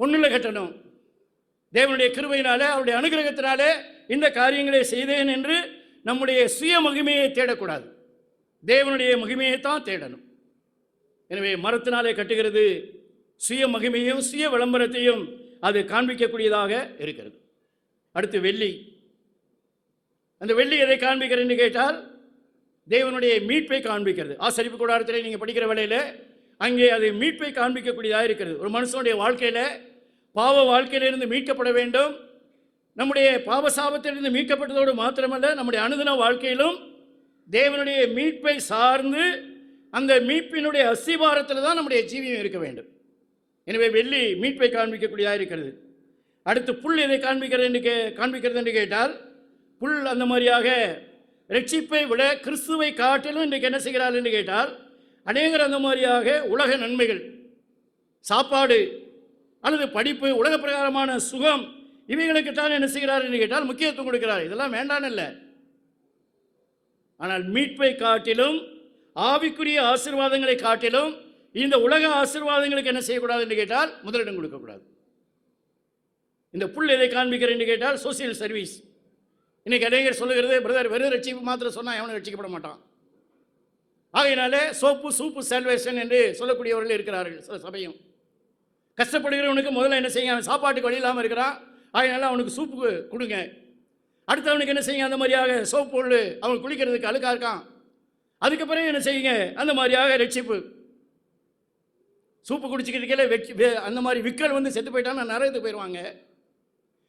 பொண்ணில் கட்டணும். தேவனுடைய கிருபையினாலே அவருடைய அனுகிரகத்தினாலே இந்த காரியங்களை செய்தேன் என்று நம்முடைய சுய மகிமையை தேடக்கூடாது, தேவனுடைய மகிமையை தான் தேடணும். எனவே மரத்தினாலே கட்டுகிறது சுய மகிமையும் சுய விளம்பரத்தையும் அது காண்பிக்கக்கூடியதாக இருக்கிறது. அடுத்து வெள்ளி. அந்த வெள்ளி எதை காண்பிக்கிறது என்று கேட்டால் தேவனுடைய மீட்பை காண்பிக்கிறது. ஆசரிப்பு கூடாரத்தில் நீங்கள் படிக்கிற வேளையில் அங்கே அது மீட்பை காண்பிக்கக்கூடியதாக இருக்கிறது. ஒரு மனுஷனுடைய வாழ்க்கையில் பாவ வாழ்க்கையிலிருந்து மீட்கப்பட வேண்டும். நம்முடைய பாவ சாபத்திலிருந்து மீட்கப்பட்டதோடு மாத்திரமல்ல, நம்முடைய அனுதின வாழ்க்கையிலும் தேவனுடைய மீட்பை சார்ந்து அந்த மீட்பினுடைய அஸ்திபாரத்தில் தான் நம்முடைய ஜீவியம் இருக்க வேண்டும். எனவே வெள்ளி மீட்பை காண்பிக்கக்கூடியதாக இருக்கிறது. அடுத்து புல் எதை காண்பிக்கிறது என்று கேட்டால், புல் அந்த மாதிரியாக ரட்சிப்பை விட கிறிஸ்துவை காட்டிலும் இன்றைக்கு என்ன செய்கிறார் என்று கேட்டால், அநேகர் அந்த மாதிரியாக உலக நன்மைகள், சாப்பாடு அல்லது படிப்பு, உலக பிரகாரமான சுகம், இவைகளுக்குத்தான் என்ன செய்கிறார் என்று கேட்டால் முக்கியத்துவம் கொடுக்கிறார். இதெல்லாம் வேண்டான்னு இல்லை. ஆனால் மீட்பை காட்டிலும், ஆவிக்குரிய ஆசீர்வாதங்களை காட்டிலும் இந்த உலக ஆசீர்வாதங்களுக்கு என்ன செய்யக்கூடாது என்று கேட்டால் முதலிடம் கொடுக்கக்கூடாது. இந்த புல் எதை காண்பிக்கிறது என்று கேட்டால் சோசியல் சர்வீஸ். இன்னைக்கு அநேகர் சொல்லுகிறது, பிரதர் வெறும் ரட்சிப்பு மாத்திரம் சொன்னால் எவனும் ரட்சிக்கப்பட மாட்டான். ஆகையினாலே சோப்பு சூப்பு சால்வேஷன் என்று சொல்லக்கூடியவர்கள் இருக்கிறார்கள். சில சபையும் கஷ்டப்படுகிறவனுக்கு முதல்ல என்ன செய்யுங்க, அவன் சாப்பாட்டுக்கு வழி இல்லாமல் இருக்கிறான், அதனால அவனுக்கு சூப்பு கொடுங்க. அடுத்தவனுக்கு என்ன செய்யுங்க, அந்த மாதிரியாக சோப்பு பொருள் அவன் குளிக்கிறதுக்கு அழுக்காக இருக்கான், அதுக்கு பிறகு என்ன செய்யுங்க, அந்த மாதிரியாக ரட்சிப்பு. சூப்பு குடிச்சிக்கிறதுக்கே அந்த மாதிரி விக்கல் வந்து செத்து போயிட்டான்னு நரகத்துக்கு போயிடுவாங்க.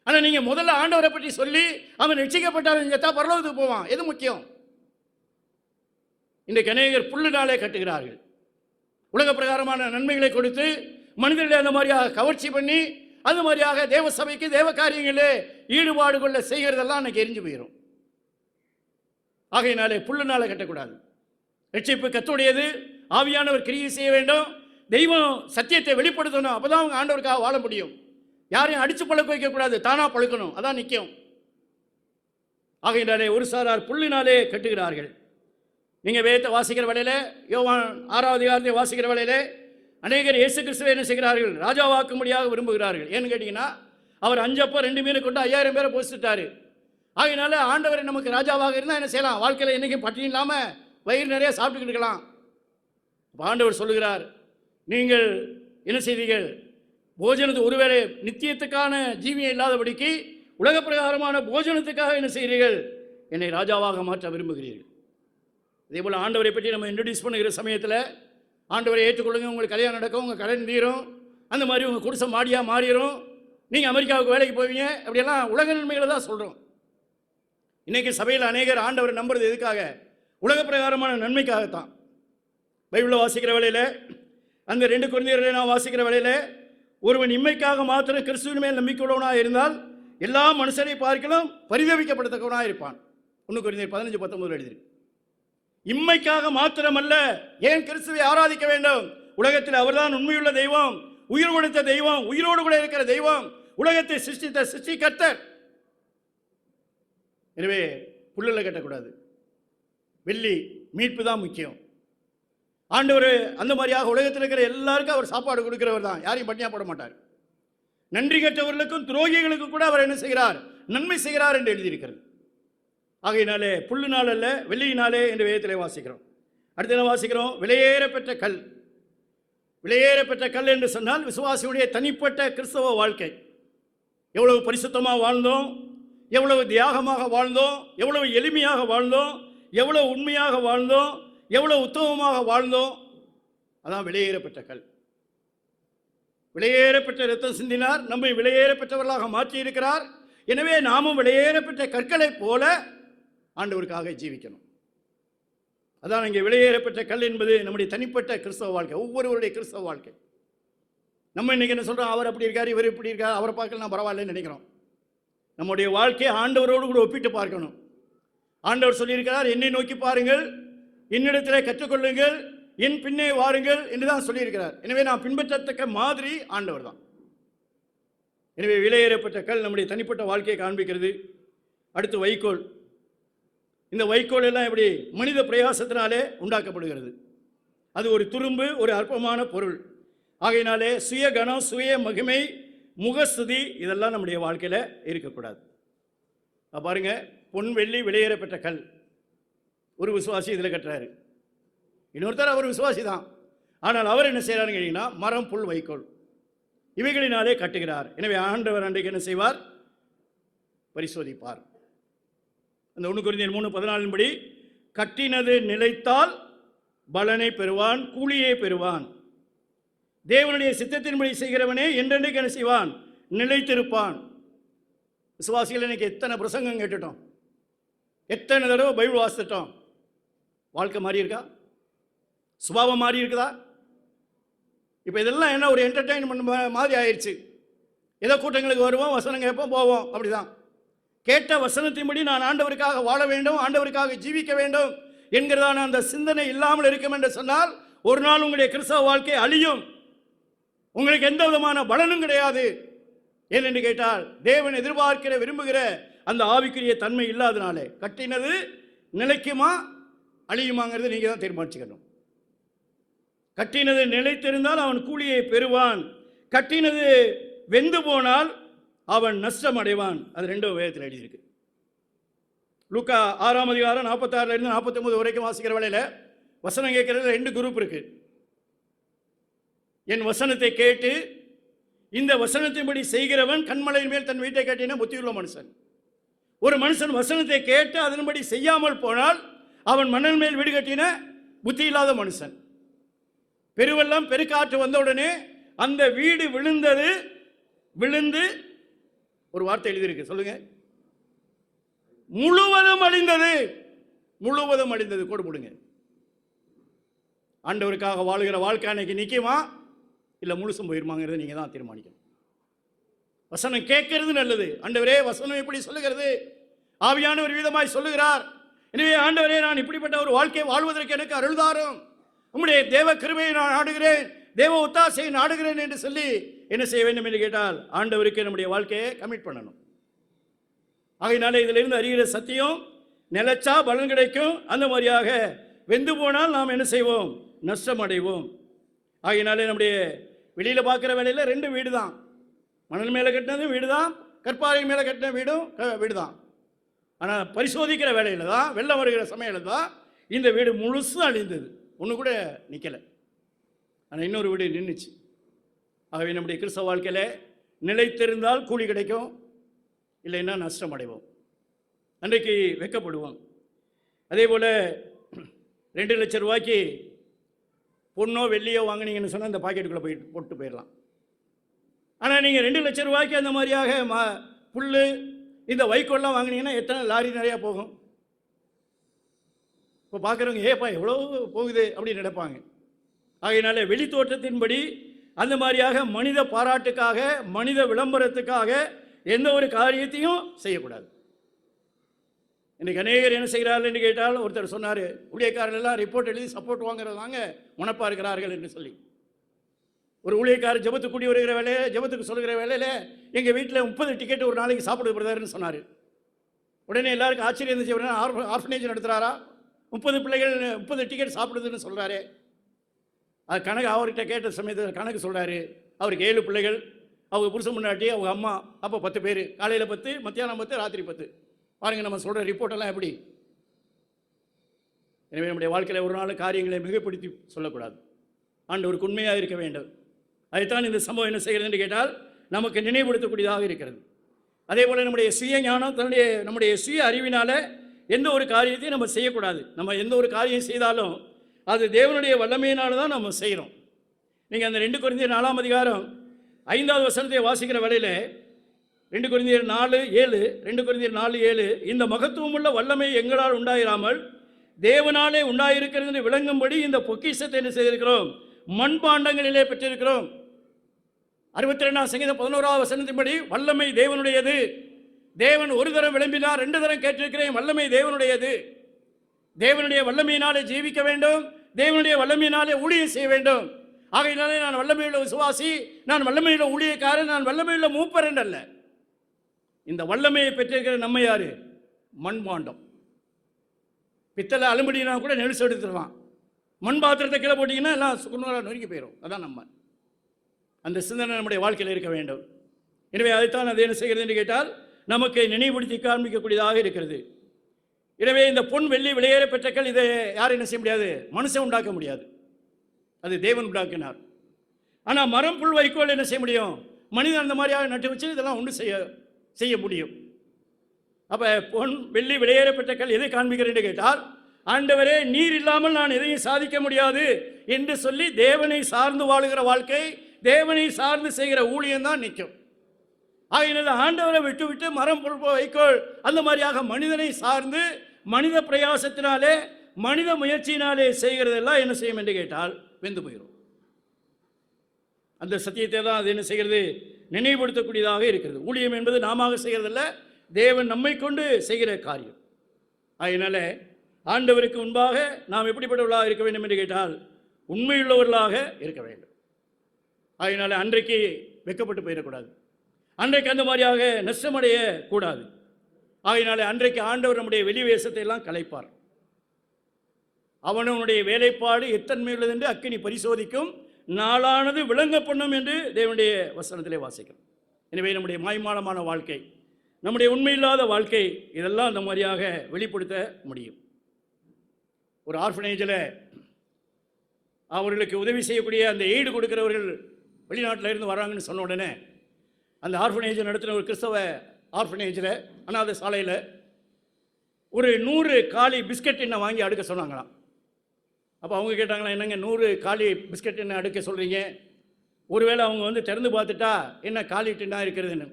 ஆனால் நீங்கள் முதல்ல ஆண்டவரை பற்றி சொல்லி அவன் ரட்சிக்கப்பட்டவன் செத்தா பரலோகத்துக்கு போவான். எது முக்கியம்? இன்றைக்கு அநேகர் புல்லுனாலே கட்டுகிறார்கள். உலக பிரகாரமான நன்மைகளை கொடுத்து மனிதர்களை அந்த மாதிரியாக கவர்ச்சி பண்ணி அந்த மாதிரியாக தேவ சபைக்கு தேவ காரியங்களே ஈடுபாடு கொள்ள செய்கிறதெல்லாம் அன்னைக்கு எரிஞ்சு போயிடும். ஆகையினாலே புல்லுனாலே கட்டக்கூடாது. ரட்சிப்பு கர்த்தருடையது. ஆவியானவர் கிரியை செய்ய வேண்டும். தெய்வம் சத்தியத்தை வெளிப்படுத்தணும். அப்போதான் அவங்க ஆண்டவருக்காக வாழ முடியும். யாரையும் அடித்து பழக்க வைக்கக்கூடாது, தானாக பழுக்கணும். அதான் நிற்கும். ஆகையினாலே ஒரு சாரார் புல்லினாலே கட்டுகிறார்கள். நீங்கள் வேதத்தை வாசிக்கிற வேளையில், யோவான் 6வது அதிகாரத்தை வாசிக்கிற வேளையில் அநேகர் இயேசு கிறிஸ்துவை என்ன செய்கிறார்கள், ராஜாவாக்கும்படியாக விரும்புகிறார்கள். ஏன்னு கேட்டிங்கன்னா, அவர் 5 அப்பம் 2 மீனை கொண்டு 5000 பேரை போசிட்டாரு. ஆகையினால ஆண்டவர் நமக்கு ராஜாவாக இருந்தால் என்ன செய்யலாம், வாழ்க்கையில் என்றைக்கும் பட்டினி இல்லாமல் வயிறு நிறைய சாப்பிட்டுக்கிட்டு இருக்கலாம். ஆண்டவர் சொல்லுகிறார், நீங்கள் என்ன செய்தீர்கள், போஜனத்து ஒருவேளை நித்தியத்துக்கான ஜீவியம் இல்லாதபடிக்கு உலக பிரகாரமான போஜனத்துக்காக என்ன செய்கிறீர்கள், என்னை ராஜாவாக மாற்ற விரும்புகிறீர்கள். அதே போல் ஆண்டவரை பற்றி நம்ம இன்ட்ரடியூஸ் பண்ணுகிற சமயத்தில், ஆண்டவரை ஏற்றுக்கொள்ளுங்க, உங்களுக்கு கல்யாணம் நடக்கும், உங்கள் கடன் தீரும், அந்த மாதிரி உங்கள் குடிசை மாடியாக மாறிடும், நீங்கள் அமெரிக்காவுக்கு வேலைக்கு போவீங்க, அப்படியெல்லாம் உலக நன்மைகளை தான் சொல்கிறோம். இன்றைக்கி சபையில் அநேகர் ஆண்டவரை நம்புறது எதுக்காக, உலக பிரகாரமான நன்மைக்காகத்தான். பைபிளில் வாசிக்கிற வேளையில், அந்த 2 கொரிந்தியரை நான் வாசிக்கிற வேளையில், ஒருவன் இம்மைக்காக மாத்திரம் கிறிஸ்துவின் மேல் நம்பிக்கையுள்ளவனாக இருந்தால் எல்லா மனுஷரை பார்க்கலாம் பரிதவிக்கப்படத்தக்கவனாக இருப்பான். 1 கொரிந்தியர் 15:19 எழுதி. இம்மைக்காக மாத்திரமல்ல, ஏன் கிறிஸ்துவை ஆராதிக்க வேண்டும்? உலகத்தில் அவர்தான் உண்மையுள்ள தெய்வம், உயிர் கொடுத்த தெய்வம், உயிரோடு கூட இருக்கிற தெய்வம், உலகத்தை சிருஷ்டித்த சிருஷ்டிகர்த்தர். எனவே புல்லில் கட்டக்கூடாது. வெள்ளி மீட்பு தான் முக்கியம். ஆண்டவர் அந்த மாதிரியாக உலகத்தில் இருக்கிற எல்லாருக்கும் அவர் சாப்பாடு கொடுக்கிறவர் தான், யாரையும் பட்டினியா போட மாட்டார். நன்றி கற்றவர்களுக்கும் துரோகிகளுக்கும் கூட அவர் என்ன செய்கிறார், நன்மை செய்கிறார் என்று எழுதியிருக்கிறது. ஆகையினாலே புல்லினால் அல்ல வெள்ளியினாலே என்று வேதத்திலே வாசிக்கிறோம். அடுத்து என்ன வாசிக்கிறோம், விலையேறப்பெற்ற கல். விலையேறப்பெற்ற கல் என்று சொன்னால் விசுவாசியுடைய தனிப்பட்ட கிறிஸ்தவ வாழ்க்கை. எவ்வளவு பரிசுத்தமாக வாழ்ந்தோம், எவ்வளவு தியாகமாக வாழ்ந்தோம், எவ்வளவு எளிமையாக வாழ்ந்தோம், எவ்வளவு உண்மையாக வாழ்ந்தோம், எவ்வளவு உத்தமமாக வாழ்ந்தோம், அதான் விலையேறப்பெற்ற கல். விலையேறப்பெற்ற இரத்தம் சிந்தினார், நம்மை விலையேறப்பெற்றவர்களாக மாற்றி இருக்கிறார். எனவே நாமும் விலையேறப்பெற்ற கற்களை போல ஆண்டவருக்காக ஜீவிக்கணும். அதான் இங்கே விலையேறப்பெற்ற கல் என்பது நம்முடைய தனிப்பட்ட கிறிஸ்தவ வாழ்க்கை, ஒவ்வொருவருடைய கிறிஸ்தவ வாழ்க்கை. நம்ம இன்னைக்கு என்ன சொல்றோம், அவர் அப்படி இருக்கார், இவர் இப்படி இருக்கார், அவரை பார்க்கலாம் பரவாயில்லன்னு நினைக்கிறோம். நம்முடைய வாழ்க்கையை ஆண்டவரோடு கூட ஒப்பிட்டு பார்க்கணும். ஆண்டவர் சொல்லியிருக்கிறார், என்னை நோக்கி பாருங்கள், என்னிடத்தில் கற்றுக்கொள்ளுங்கள், என் பின்னே வாருங்கள் என்று தான் சொல்லியிருக்கிறார். எனவே நான் பின்பற்றத்தக்க மாதிரி ஆண்டவர் தான். எனவே விலையேறப்பட்ட கல் நம்முடைய தனிப்பட்ட வாழ்க்கையை காண்பிக்கிறது. அடுத்து வைக்கோல். இந்த வைக்கோல் எல்லாம் எப்படி மனித பிரயாசத்தினாலே உண்டாக்கப்படுகிறது. அது ஒரு துரும்பு, ஒரு அற்பமான பொருள். ஆகையினாலே சுய கனம், சுய மகிமை, முகஸ்துதி இதெல்லாம் நம்முடைய வாழ்க்கையில் இருக்கக்கூடாது. பாருங்க, பொன் வெள்ளி விலையேறப்பட்ட கல். ஒரு விசுவாசி இதில் கட்டுறாரு, இன்னொருத்தர் அவர் விசுவாசி தான். ஆனால் அவர் என்ன செய்கிறாருன்னு கேட்டிங்கன்னா, மரம், புல், வைக்கோல் இவைகளினாலே கட்டுகிறார். எனவே ஆண்டவர் அன்றைக்கு என்ன செய்வார், பரிசோதிப்பார். அந்த 1 கொரிந்தியர் 3:14 படி கட்டினது நிலைத்தால் பலனை பெறுவான், கூலியை பெறுவான். தேவனுடைய சித்தத்தின்படி செய்கிறவனே என்றென்றைக்கு என்ன செய்வான்? நிலைத்திருப்பான். விசுவாசிகள் இன்னைக்கு எத்தனை பிரசங்கம் கேட்டுட்டோம், எத்தனை தடவை பைபிள் வாசித்துட்டோம். வாழ்க்கை மாறி இருக்கா? சுபாவம் மாறி இருக்குதா? இப்போ இதெல்லாம் என்ன ஒரு என்டர்டெயின்மெண்ட் மாதிரி ஆயிடுச்சு. ஏதோ கூட்டங்களுக்கு வருவோம், வசனம் கேட்போம், போவோம், அப்படிதான். கேட்ட வசனத்தின்படி நான் ஆண்டவருக்காக வாழ வேண்டும், ஆண்டவருக்காக ஜீவிக்க வேண்டும் என்கிறதான அந்த சிந்தனை இல்லாமல் இருக்கும் என்று சொன்னால் ஒரு நாள் உங்களுடைய கிறிஸ்தவ வாழ்க்கை அழியும். உங்களுக்கு எந்த விதமான பலனும் கிடையாது. ஏனென்று கேட்டால் தேவன் எதிர்பார்க்கிற விரும்புகிற அந்த ஆவிக்குரிய தன்மை இல்லாதனாலே கட்டினது நிலைக்குமா அழியுமாங்கிறது நீங்கள் தான் தீர்மானிச்சுக்கணும். கட்டினது நிலைத்திருந்தால் அவன் கூலியை பெறுவான், கட்டினது வெந்து போனால் அவன் நஷ்டம் அடைவான். அது 2 வேதத்தில் எழுதியிருக்கு. லூக்கா 6ஆம் அதிகாரம் 46 49 வரைக்கும் வாசிக்கிற வேளையில் வசனம் கேட்கறதுல 2 குரூப் இருக்கு. என் வசனத்தை கேட்டு இந்த வசனத்தின்படி செய்கிறவன் கண்மலையின் மேல் தன் வீட்டை கட்டின புத்தியுள்ள மனுஷன். ஒரு மனுஷன் வசனத்தை கேட்டு அதன்படி செய்யாமல் போனால் அவன் மணல் மேல் வீடு கட்டின புத்தி இல்லாத மனுஷன். பெருவெல்லாம் பெருக்காற்று வந்தவுடனே அந்த வீடு விழுந்து ஒரு வார்த்தை எழுதியிருக்கு, சொல்லுங்க, முழுவதும் அழிந்தது. முழுவதும் அழிந்தது. கோடு போடுங்க. ஆண்டவருக்காக வாழுகிற வாழ்க்கை அன்னைக்கு நிற்குமா இல்லை முழுசும் போயிருமாங்கிறத நீங்கள் தான் தீர்மானிக்கணும். வசனம் கேட்கறது நல்லது. ஆண்டவரே வசனம் இப்படி சொல்லுகிறது, ஆவியானவர் விதமாய் சொல்லுகிறார், எனவே ஆண்டவரே நான் இப்படிப்பட்ட ஒரு வாழ்க்கையை வாழ்வதற்கு எனக்கு அருள்தாரும், உம்முடைய தேவ கிருபையை நான் நாடுகிறேன், தேவ ஒத்தாசையை நாடுகிறேன் என்று சொல்லி என்ன செய்ய வேண்டும் என்று கேட்டால் ஆண்டவருக்கு நம்முடைய வாழ்க்கையை கமிட் பண்ணணும். ஆகையினால இதிலிருந்து அறிகிற சத்தியம், நிலைச்சா பலன் கிடைக்கும், அந்த மாதிரியாக வெந்து போனால் நாம் என்ன செய்வோம்? நஷ்டம் அடைவோம். ஆகையினாலே நம்முடைய வெளியில் பார்க்குற வேலையில் 2 வீடு தான். மணல் மேலே கட்டினதும் வீடு தான், கற்பாறை மேலே கட்டின வீடு தான். ஆனால் பரிசோதிக்கிற வேலையில் தான், வெள்ளம் வருகிற சமையலில் தான் இந்த வீடு முழுசும் அழிந்தது, ஒன்று கூட நிற்கலை. ஆனால் இன்னொரு வீடு நின்றுச்சு. ஆகவே நம்முடைய கிறிஸ்தவ வாழ்க்கையில் நிலைத்திருந்தால் கூலி கிடைக்கும், இல்லைன்னா நஷ்டம் அடைவோம், அன்றைக்கு வெட்கப்படுவோம். அதே போல் 2 லட்சம் ரூபாய்க்கு பொண்ணோ வெள்ளியோ வாங்கினீங்கன்னு சொன்னால் அந்த பாக்கெட்டுக்குள்ளே போட்டு போயிடலாம். ஆனால் நீங்கள் 2 லட்சம் ரூபாய்க்கு அந்த மாதிரியாக புல் இந்த வைக்கோல்லாம் வாங்கினீங்கன்னா எத்தனை லாரி நிறையா போகும். இப்போ பார்க்குறவங்க ஏப்பா எவ்வளோ போகுது அப்படின்னு நினைப்பாங்க. ஆகையினால வெளி தோற்றத்தின்படி அந்த மாதிரியாக மனித பாராட்டுக்காக, மனித விளம்பரத்துக்காக எந்த ஒரு காரியத்தையும் செய்யக்கூடாது. இன்றைக்கு அநேகர் என்ன செய்கிறார்கள் என்று கேட்டால், ஒருத்தர் சொன்னார், ஊழியக்காரர்கள் எல்லாம் ரிப்போர்ட் எழுதி சப்போர்ட் வாங்குறதாங்க முனப்பா இருக்கிறார்கள் என்று சொல்லி. ஒரு ஊழியக்காரர் ஜெபத்துக்கு கூடி வருகிற வேலையை, ஜெபத்துக்கு சொல்லுகிற வேலையில் எங்கள் வீட்டில் 30 டிக்கெட் ஒரு நாளைக்கு சாப்பிடுது பிரதர்னு சொன்னார். உடனே எல்லாருக்கும் ஆச்சரியம் இருந்துச்சு. ஆர்ஃபனேஜ் நடத்துகிறாரா? 30 பிள்ளைகள் 30 டிக்கெட் சாப்பிடுதுன்னு சொல்கிறாரு. அது கணக்கு அவர்கிட்ட கேட்ட சமயத்தில் கணக்கு சொல்கிறாரு. அவருக்கு 7 பிள்ளைகள், அவங்க புருஷன் முன்னாடி, அவங்க அம்மா, அப்போ 10 பேர், காலையில் 10, மத்தியானம் 10, ராத்திரி 10. பாருங்கள் நம்ம சொல்கிற ரிப்போர்ட்டெல்லாம் எப்படி. எனவே நம்முடைய வாழ்க்கையில் ஒரு நாள் காரியங்களை மிகப்படுத்தி சொல்லக்கூடாது, ஆண்டவருக்கு உண்மையாக இருக்க வேண்டும். அதைத்தான் இந்த சம்பவம் என்ன செய்கிறது என்று கேட்டால் நமக்கு நினைவுபடுத்தக்கூடியதாக இருக்கிறது. அதே போல் நம்முடைய சுய ஞானம், நம்முடைய சுய அறிவினால் எந்த ஒரு காரியத்தையும் நம்ம செய்யக்கூடாது. நம்ம எந்த ஒரு காரியம் செய்தாலும் அது தேவனுடைய வல்லமையினால தான் நம்ம செய்கிறோம். நீங்கள் அந்த 2 கொரிந்தியர் 4ஆம் அதிகாரம் 5வது வசனத்தை வாசிக்கிற வேளையில் 2 கொரிந்தியர் 4:7, 2 கொரிந்தியர் 4:7, இந்த மகத்துவமுள்ள வல்லமை எங்களால் உண்டாயிராமல் தேவனாலே உண்டாயிருக்கிறது என்று விளங்கும்படி இந்த பொக்கிஷத்தை என்ன செய்திருக்கிறோம்? மண்பாண்டங்களிலே பெற்றிருக்கிறோம். 62ஆம் சங்கீதம் 11வது வசனத்தின்படி வல்லமை தேவனுடையது. தேவன் ஒரு தரம் விளம்பினார், 2 தரம் கேட்டிருக்கிறேன், வல்லமை தேவனுடையது. தேவனுடைய வல்லமையினாலே ஜீவிக்க வேண்டும், தேவனுடைய வல்லமையினாலே ஊழியம் செய்ய வேண்டும். ஆகையினாலே நான் வல்லமையுள்ள விசுவாசி, நான் வல்லமையுள்ள ஊழியக்காரன், நான் வல்லமையுள்ள மூப்பர் என்றல்ல. இந்த வல்லமையை பெற்றிருக்கிற நம்ம யாரு? மண்பாண்டம். பித்தளை அலுமினியம் கூட நெரிசு எடுத்துடலாம். மண் பாத்திரத்தை கீழே போட்டிங்கன்னா எல்லாம் சுக்குநூறாக நொறுக்கி போயிடும். அதான் நம்ம அந்த சிந்தனை நம்முடைய வாழ்க்கையில் இருக்க வேண்டும். எனவே அதைத்தான் அது என்ன செய்கிறது என்று கேட்டால் நமக்கு நினைவுபடுத்தி காண்பிக்கக்கூடியதாக இருக்கிறது. எனவே இந்த பொன் வெள்ளி விலையேற பெற்றக்கள் இதை யாரும் என்ன செய்ய முடியாது? மனுஷன் உண்டாக்க முடியாது, அது தேவன் உண்டாக்கினார். ஆனால் மரம் புல் வைக்கோல் என்ன செய்ய முடியும்? மனிதன் அந்த மாதிரியாக நட்டு வச்சு இதெல்லாம் ஒன்று செய்ய முடியும். அப்போ பொன் வெள்ளி வெளியேறப்பட்ட கல் எதை காண்பிக்கிறேன் என்று கேட்டால், ஆண்டவரே நீர் இல்லாமல் நான் எதையும் சாதிக்க முடியாது என்று சொல்லி தேவனை சார்ந்து வாழுகிற வாழ்க்கை, தேவனை சார்ந்து செய்கிற ஊழியம் தான் நிற்கும். ஆகையினால ஆண்டவரை விட்டு விட்டு மரம் பொறுப்ப வைக்கோள் அந்த மாதிரியாக மனிதனை சார்ந்து மனித பிரயாசத்தினாலே மனித முயற்சியினாலே செய்கிறதெல்லாம் என்ன செய்யும் என்று கேட்டால் வெந்து போயிடும். அந்த சத்தியத்தை தான் அது என்ன செய்கிறது, நினைவுபடுத்தக்கூடியதாக இருக்கிறது. ஊழியம் என்பது நாம செய்கிறதல்ல, தேவன் நம்மை கொண்டு செய்கிற காரியம். அதனால ஆண்டவருக்கு முன்பாக நாம் எப்படிப்பட்டவர்களாக இருக்க வேண்டும் என்று கேட்டால் உண்மையுள்ளவர்களாக இருக்க வேண்டும். அதனால அன்றைக்கு வெட்கப்பட்டு போயிடக்கூடாது, அன்றைக்கு அந்த மாதிரியாக நஷ்டமடைய கூடாது. ஆகையினால அன்றைக்கு ஆண்டவர் நம்முடைய வெளி வேஷத்தை எல்லாம் கலைப்பார். அவனுடைய வேலைப்பாடு எத்தன்மையுள்ளது என்று அக்கினி பரிசோதிக்கும், நாளானது விளங்க பண்ணும் என்று தேவனுடைய வசனத்திலே வாசிக்கிறோம். எனவே நம்முடைய மாய்மாலமான வாழ்க்கை, நம்முடைய உண்மையில்லாத வாழ்க்கை, இதெல்லாம் அந்த மாதிரியாக வெளிப்படுத்த முடியும். ஒரு ஆர்ஃபனேஜில் அவர்களுக்கு உதவி செய்யக்கூடிய அந்த எய்டு கொடுக்கிறவர்கள் வெளிநாட்டில் இருந்து வராங்கன்னு சொன்ன உடனே அந்த ஆர்ஃபனேஜை நடத்தின ஒரு கிறிஸ்தவ ஆர்ஃபனேஜில், அனாதை சாலையில் ஒரு 100 காலி பிஸ்கட் என்ன வாங்கி அடுக்க சொன்னாங்களாம். அப்போ அவங்க கேட்டாங்களா, என்னங்க 100 காலி பிஸ்கட் என்ன அடுக்க சொல்கிறீங்க, ஒருவேளை அவங்க திறந்து பார்த்துட்டா என்ன காலி டின்னா இருக்கிறதுன்னு.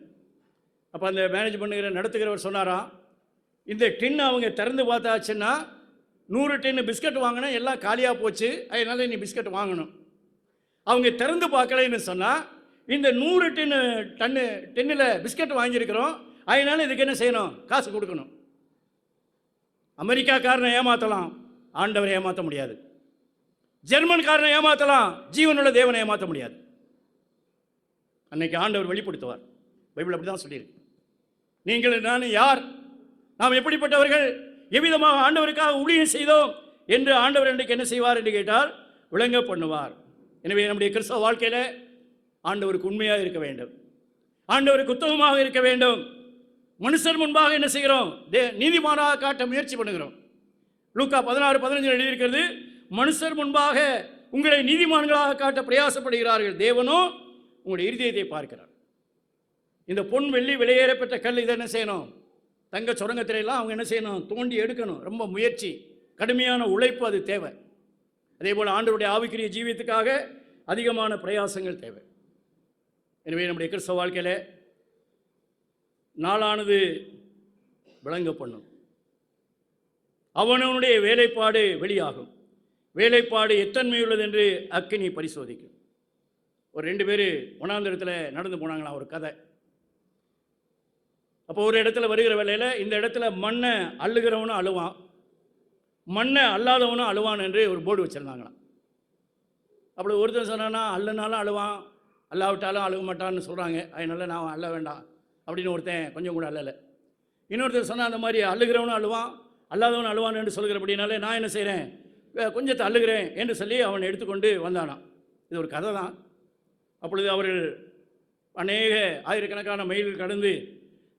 அப்போ அந்த மேனேஜ் பண்ணுகிற நடத்துகிறவர் சொன்னாராம், இந்த டின் அவங்க திறந்து பார்த்தாச்சுன்னா 100 டின்னு பிஸ்கட் வாங்கினா எல்லாம் காலியாக போச்சு, அதனால நீ பிஸ்கட் வாங்கணும். அவங்க திறந்து பார்க்கலைன்னு சொன்னால் இந்த 100 டின்னில் பிஸ்கட் வாங்கியிருக்கிறோம், அதனால இதுக்கு என்ன செய்யணும், காசு கொடுக்கணும். அமெரிக்காக்காரனை ஏமாற்றலாம், ஆண்டவரை ஏமாற்ற முடியாது. ஜெர்மன்காரனை ஏமாற்றலாம், ஜீவனுள்ள தேவனை ஏமாற்ற முடியாது. அன்னைக்கு ஆண்டவர் வெளிப்படுத்துவார். பைபிள் அப்படி தான் சொல்லியிருக்கு. நீங்கள் நான் யார், நாம் எப்படிப்பட்டவர்கள், எவ்விதமாக ஆண்டவருக்காக ஊழியம் செய்தோம் என்று ஆண்டவர் இன்றைக்கு என்ன செய்வார் என்று கேட்டால் விளங்க பண்ணுவார். எனவே நம்முடைய கிறிஸ்தவ வாழ்க்கையில் ஆண்டவருக்கு உண்மையாக இருக்க வேண்டும், ஆண்டவருக்கு உத்தமமாக இருக்க வேண்டும். மனுஷர் முன்பாக என்ன செய்கிறோம், நீதிமானாக காட்ட முயற்சி பண்ணுகிறோம். லூக்கா 16:15 எழுதியிருக்கிறது, மனுஷர் முன்பாக உங்களை நீதிமான்களாக காட்ட பிரயாசப்படுகிறார்கள், தேவனோ உங்களுடைய இருதயத்தை பார்க்கிறார். இந்த பொன் வெள்ளி வெளியேறப்பட்ட கல் இதை என்ன செய்யணும், தங்க சுரங்கத்திலெல்லாம் அவங்க என்ன செய்யணும், தோண்டி எடுக்கணும். ரொம்ப முயற்சி, கடுமையான உழைப்பு அது தேவை. அதே போல் ஆண்டவருடைய ஆவிக்குரிய ஜீவியத்துக்காக அதிகமான பிரயாசங்கள் தேவை. எனவே நம்முடைய கிறிஸ்தவ வாழ்க்கையில் நாளானது விளங்க பண்ணும். அவனுடைய வேலைப்பாடு வெளியாகும். வேலைப்பாடு எத்தன்மையுள்ளது என்று அக்கினி பரிசோதிக்கும். ஒரு 2 பேர் வனாந்தரத்தில் நடந்து போனாங்களாம், ஒரு கதை. அப்போ ஒரு இடத்துல வருகிற வேலையில் இந்த இடத்துல மண்ணை அள்ளுகிறவனும் அழுவான், மண்ணை அல்லாதவனும் அழுவான் என்று ஒரு போர்டு வச்சுருந்தாங்களாம். அப்படி ஒருத்தன் சொன்னான்னா, அள்ளுனாலும் அழுவான், அல்லாவிட்டாலும் அழுக மாட்டான்னு சொல்கிறாங்க, அதனால நான் அள்ள வேண்டாம் அப்படின்னு ஒருத்தன் கொஞ்சம் கூட அல்லலை. இன்னொருத்தர் சொன்னால், அந்த மாதிரி அழுகிறவனும் அழுவான் அல்லாதவன் அழுவான் என்று சொல்கிறபடினாலே நான் என்ன செய்கிறேன், கொஞ்சத்தை அழுகிறேன் என்று சொல்லி அவன் எடுத்துக்கொண்டு வந்தானான். இது ஒரு கதை தான். அப்பொழுது அவர்கள் அநேக ஆயிரக்கணக்கான மைல்கள் கடந்து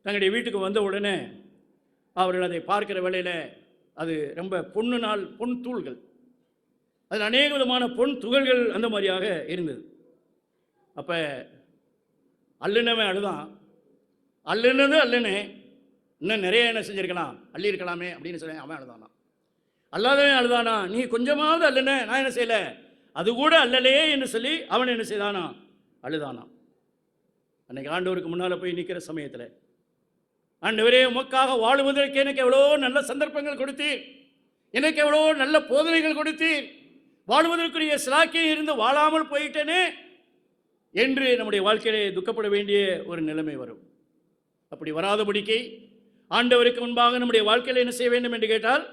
தங்களுடைய வீட்டுக்கு வந்த உடனே அவர்கள் அதை பார்க்கிற வேளையில் அது ரொம்ப பொன் தூள்கள், அதில் அநேக விதமான பொன் துகள்கள் அந்த மாதிரியாக இருந்தது. அப்போ அள்ளுனவன் அழுதான், அள்ளுனது அள்ளுனே, இன்னும் நிறைய என்ன செஞ்சுருக்கலாம், அள்ளியிருக்கலாமே அப்படின்னு சொல்லி அவன் அழுதானா. அல்லாதவன் அழுதானா, நீ கொஞ்சமாவது அள்ளுன, நான் என்ன செய்யலை, அது கூட அல்லலையே என்று சொல்லி அவன் என்ன செய்தானா, அழுதானா. அன்னைக்கு ஆண்டவருக்கு முன்னால் போய் நிற்கிற சமயத்தில், ஆண்டவரே உமக்காக வாழுவதற்கு எனக்கு எவ்வளோ நல்ல சந்தர்ப்பங்கள் கொடுத்தீர், எனக்கு எவ்வளோ நல்ல போதனைகள் கொடுத்தீர், வாழ்வதற்குரிய சிலாக்கியம் இருந்து வாழாமல் போயிட்டேனே என்று நம்முடைய வாழ்க்கையிலே துக்கப்பட வேண்டிய ஒரு நிலைமை வரும். அப்படி வராதபடிக்கு ஆண்டவருக்கு முன்பாக நம்முடைய வாழ்க்கையில் என்ன செய்ய வேண்டும் என்று கேட்டால்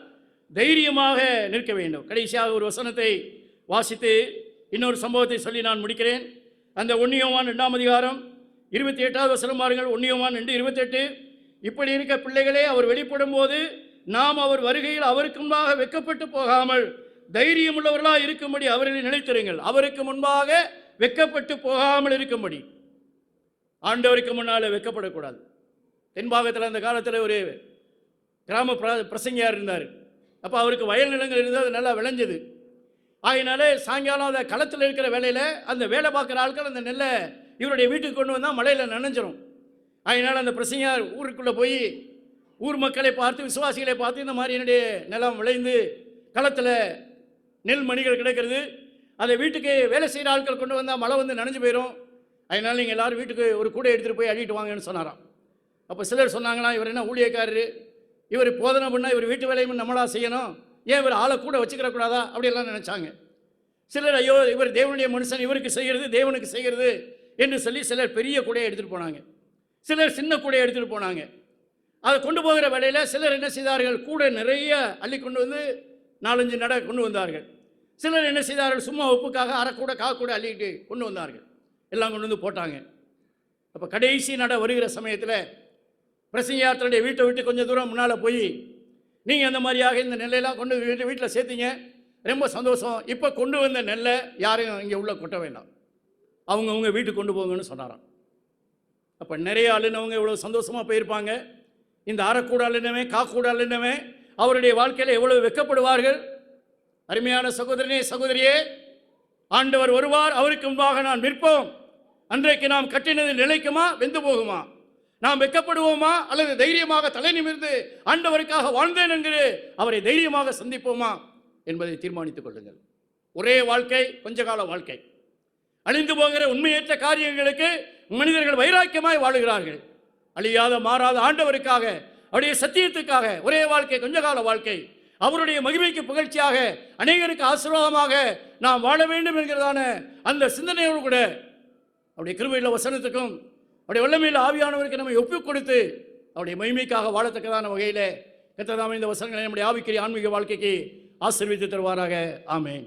தைரியமாக நிற்க வேண்டும். கடைசியாக ஒரு வசனத்தை வாசித்து இன்னொரு சம்பவத்தை சொல்லி நான் முடிக்கிறேன். அந்த 1 யோவான் 2:28 வசனம் பாருங்கள். 1 யோவான் 2:28, இப்படி இருக்க பிள்ளைகளே, அவர் வெளிப்படும் போது நாம் அவர் வருகையில் அவருக்கு முன்பாக வெட்கப்பட்டு போகாமல் தைரியமுள்ளவர்களாக இருக்கும்படி அவர்களை நினைத்திருங்கள். அவருக்கு முன்பாக வெட்கப்பட்டு போகாமல் இருக்கும்படி. ஆண்டவருக்கு முன்னால் வெட்கப்படக்கூடாது. தென்பாகத்தில் அந்த காலத்தில் ஒரு கிராம பிரசங்கியார் இருந்தார். அப்போ அவருக்கு வயல் நிலங்கள் இருந்தது, அது நல்லா விளைஞ்சது. ஆகினாலே சாயங்காலம் அந்த களத்தில் இருக்கிற வேலையில் அந்த வேலை பார்க்குற ஆட்கள் அந்த நெல்லை இவருடைய வீட்டுக்கு கொண்டு வந்தால் மழையில் நனைஞ்சிரும். அதனால் அந்த பிரசங்கியார் ஊருக்குள்ளே போய் ஊர் மக்களை பார்த்து, விசுவாசிகளை பார்த்து, இந்த மாதிரி என்னுடைய நிலம் விளைந்து களத்தில் நெல் மணிகள் கிடைக்கிறது, அதை வீட்டுக்கு வேலை செய்கிற ஆட்கள் கொண்டு வந்தால் மழை வந்து நனைஞ்சு போயிடும், அதனால் நீங்கள் எல்லோரும் வீட்டுக்கு ஒரு கூடை எடுத்துகிட்டு போய் அள்ளிட்டு வாங்கன்னு சொன்னாராம். அப்போ சிலர் சொன்னாங்களாம், இவர் என்ன ஊழியக்காரரு, இவர் போதனை பண்ணால் இவர் வீட்டு வேலையும் நம்மளா செய்யணும், ஏன் இவர் ஆளை கூட வச்சுக்கிற கூடாதா அப்படியெல்லாம் நினச்சாங்க. சிலர் ஐயோ இவர் தேவனுடைய மனுஷன், இவருக்கு செய்கிறது தேவனுக்கு செய்கிறது என்று சொல்லி சிலர் பெரிய கூடையை எடுத்துகிட்டு போனாங்க, சிலர் சின்ன கூடையை எடுத்துகிட்டு போனாங்க. அதை கொண்டு போகிற வேளையில் சிலர் என்ன செய்தார்கள், கூடை நிறைய அள்ளி கொண்டு வந்து 4-5 நடை கொண்டு வந்தார்கள். சிலர் என்ன செய்தார்கள், சும்மா உப்புக்காக அரைக்கூடை காக்கூடை அள்ளிட்டு கொண்டு வந்தார்கள், எல்லாம் கொண்டு வந்து போட்டாங்க. அப்போ கடைசி நடை வருகிற சமயத்தில் பிரசங்கியாத்தருடைய வீட்டை விட்டு கொஞ்சம் தூரம் முன்னால் போய், நீங்கள் அந்த மாதிரியாக இந்த நெல்லையெல்லாம் கொண்டு வீட்டில் சேர்த்தீங்க, ரொம்ப சந்தோஷம், இப்போ கொண்டு வந்த நெல்லை யாரும் இங்கே உள்ள கொட்ட வேண்டாம், அவங்கவுங்க வீட்டுக்கு கொண்டு போங்கன்னு சொன்னாராம். அப்போ நிறைய அள்ளினவங்க எவ்வளோ சந்தோஷமாக போயிருப்பாங்க. இந்த அரைக்கூட அள்ளினவே காக்கூட அள்ளினவே அவருடைய வாழ்க்கையில் எவ்வளவு வெட்கப்படுவார்கள். அருமையான சகோதரனே சகோதரியே, ஆண்டவர் வருவார், அவருக்கு முன்பாக நான் நிற்போம். அன்றைக்கு நாம் கட்டினது நிலைக்குமா, வெந்து போகுமா? நாம் வெட்கப்படுவோமா, அல்லது தைரியமாக தலை நிமிர்ந்து ஆண்டவருக்காக வாழ்ந்தேன் என்கிற அவரை தைரியமாக சந்திப்போமா என்பதை தீர்மானித்துக் கொள்ளுங்கள். ஒரே வாழ்க்கை, கொஞ்ச கால வாழ்க்கை. அழிந்து போகிற உண்மையற்ற காரியங்களுக்கு மனிதர்கள் வைராக்கியமாய் வாழுகிறார்கள். அழியாத மாறாத ஆண்டவருக்காக, அவருடைய சத்தியத்துக்காக ஒரே வாழ்க்கை, கொஞ்ச கால வாழ்க்கை. அவருடைய மகிமைக்கு புகழ்ச்சியாக, அநேகருக்கு ஆசீர்வாதமாக நாம் வாழ வேண்டும் என்கிறதான அந்த சிந்தனையோடு கூட அவருடைய கிருபையுள்ள வசனத்துக்கும் அவருடைய வல்லமையில் ஆவியானவருக்கு நம்மை ஒப்புக் கொடுத்து அவருடைய மகிமைக்காக வாழத்தக்கதான வகையில் கர்த்தர் தாமே இந்த வசனங்களை நம்முடைய ஆவிக்குரிய ஆன்மீக வாழ்க்கைக்கு ஆசீர்வதித்து தருவாராக. ஆமென்.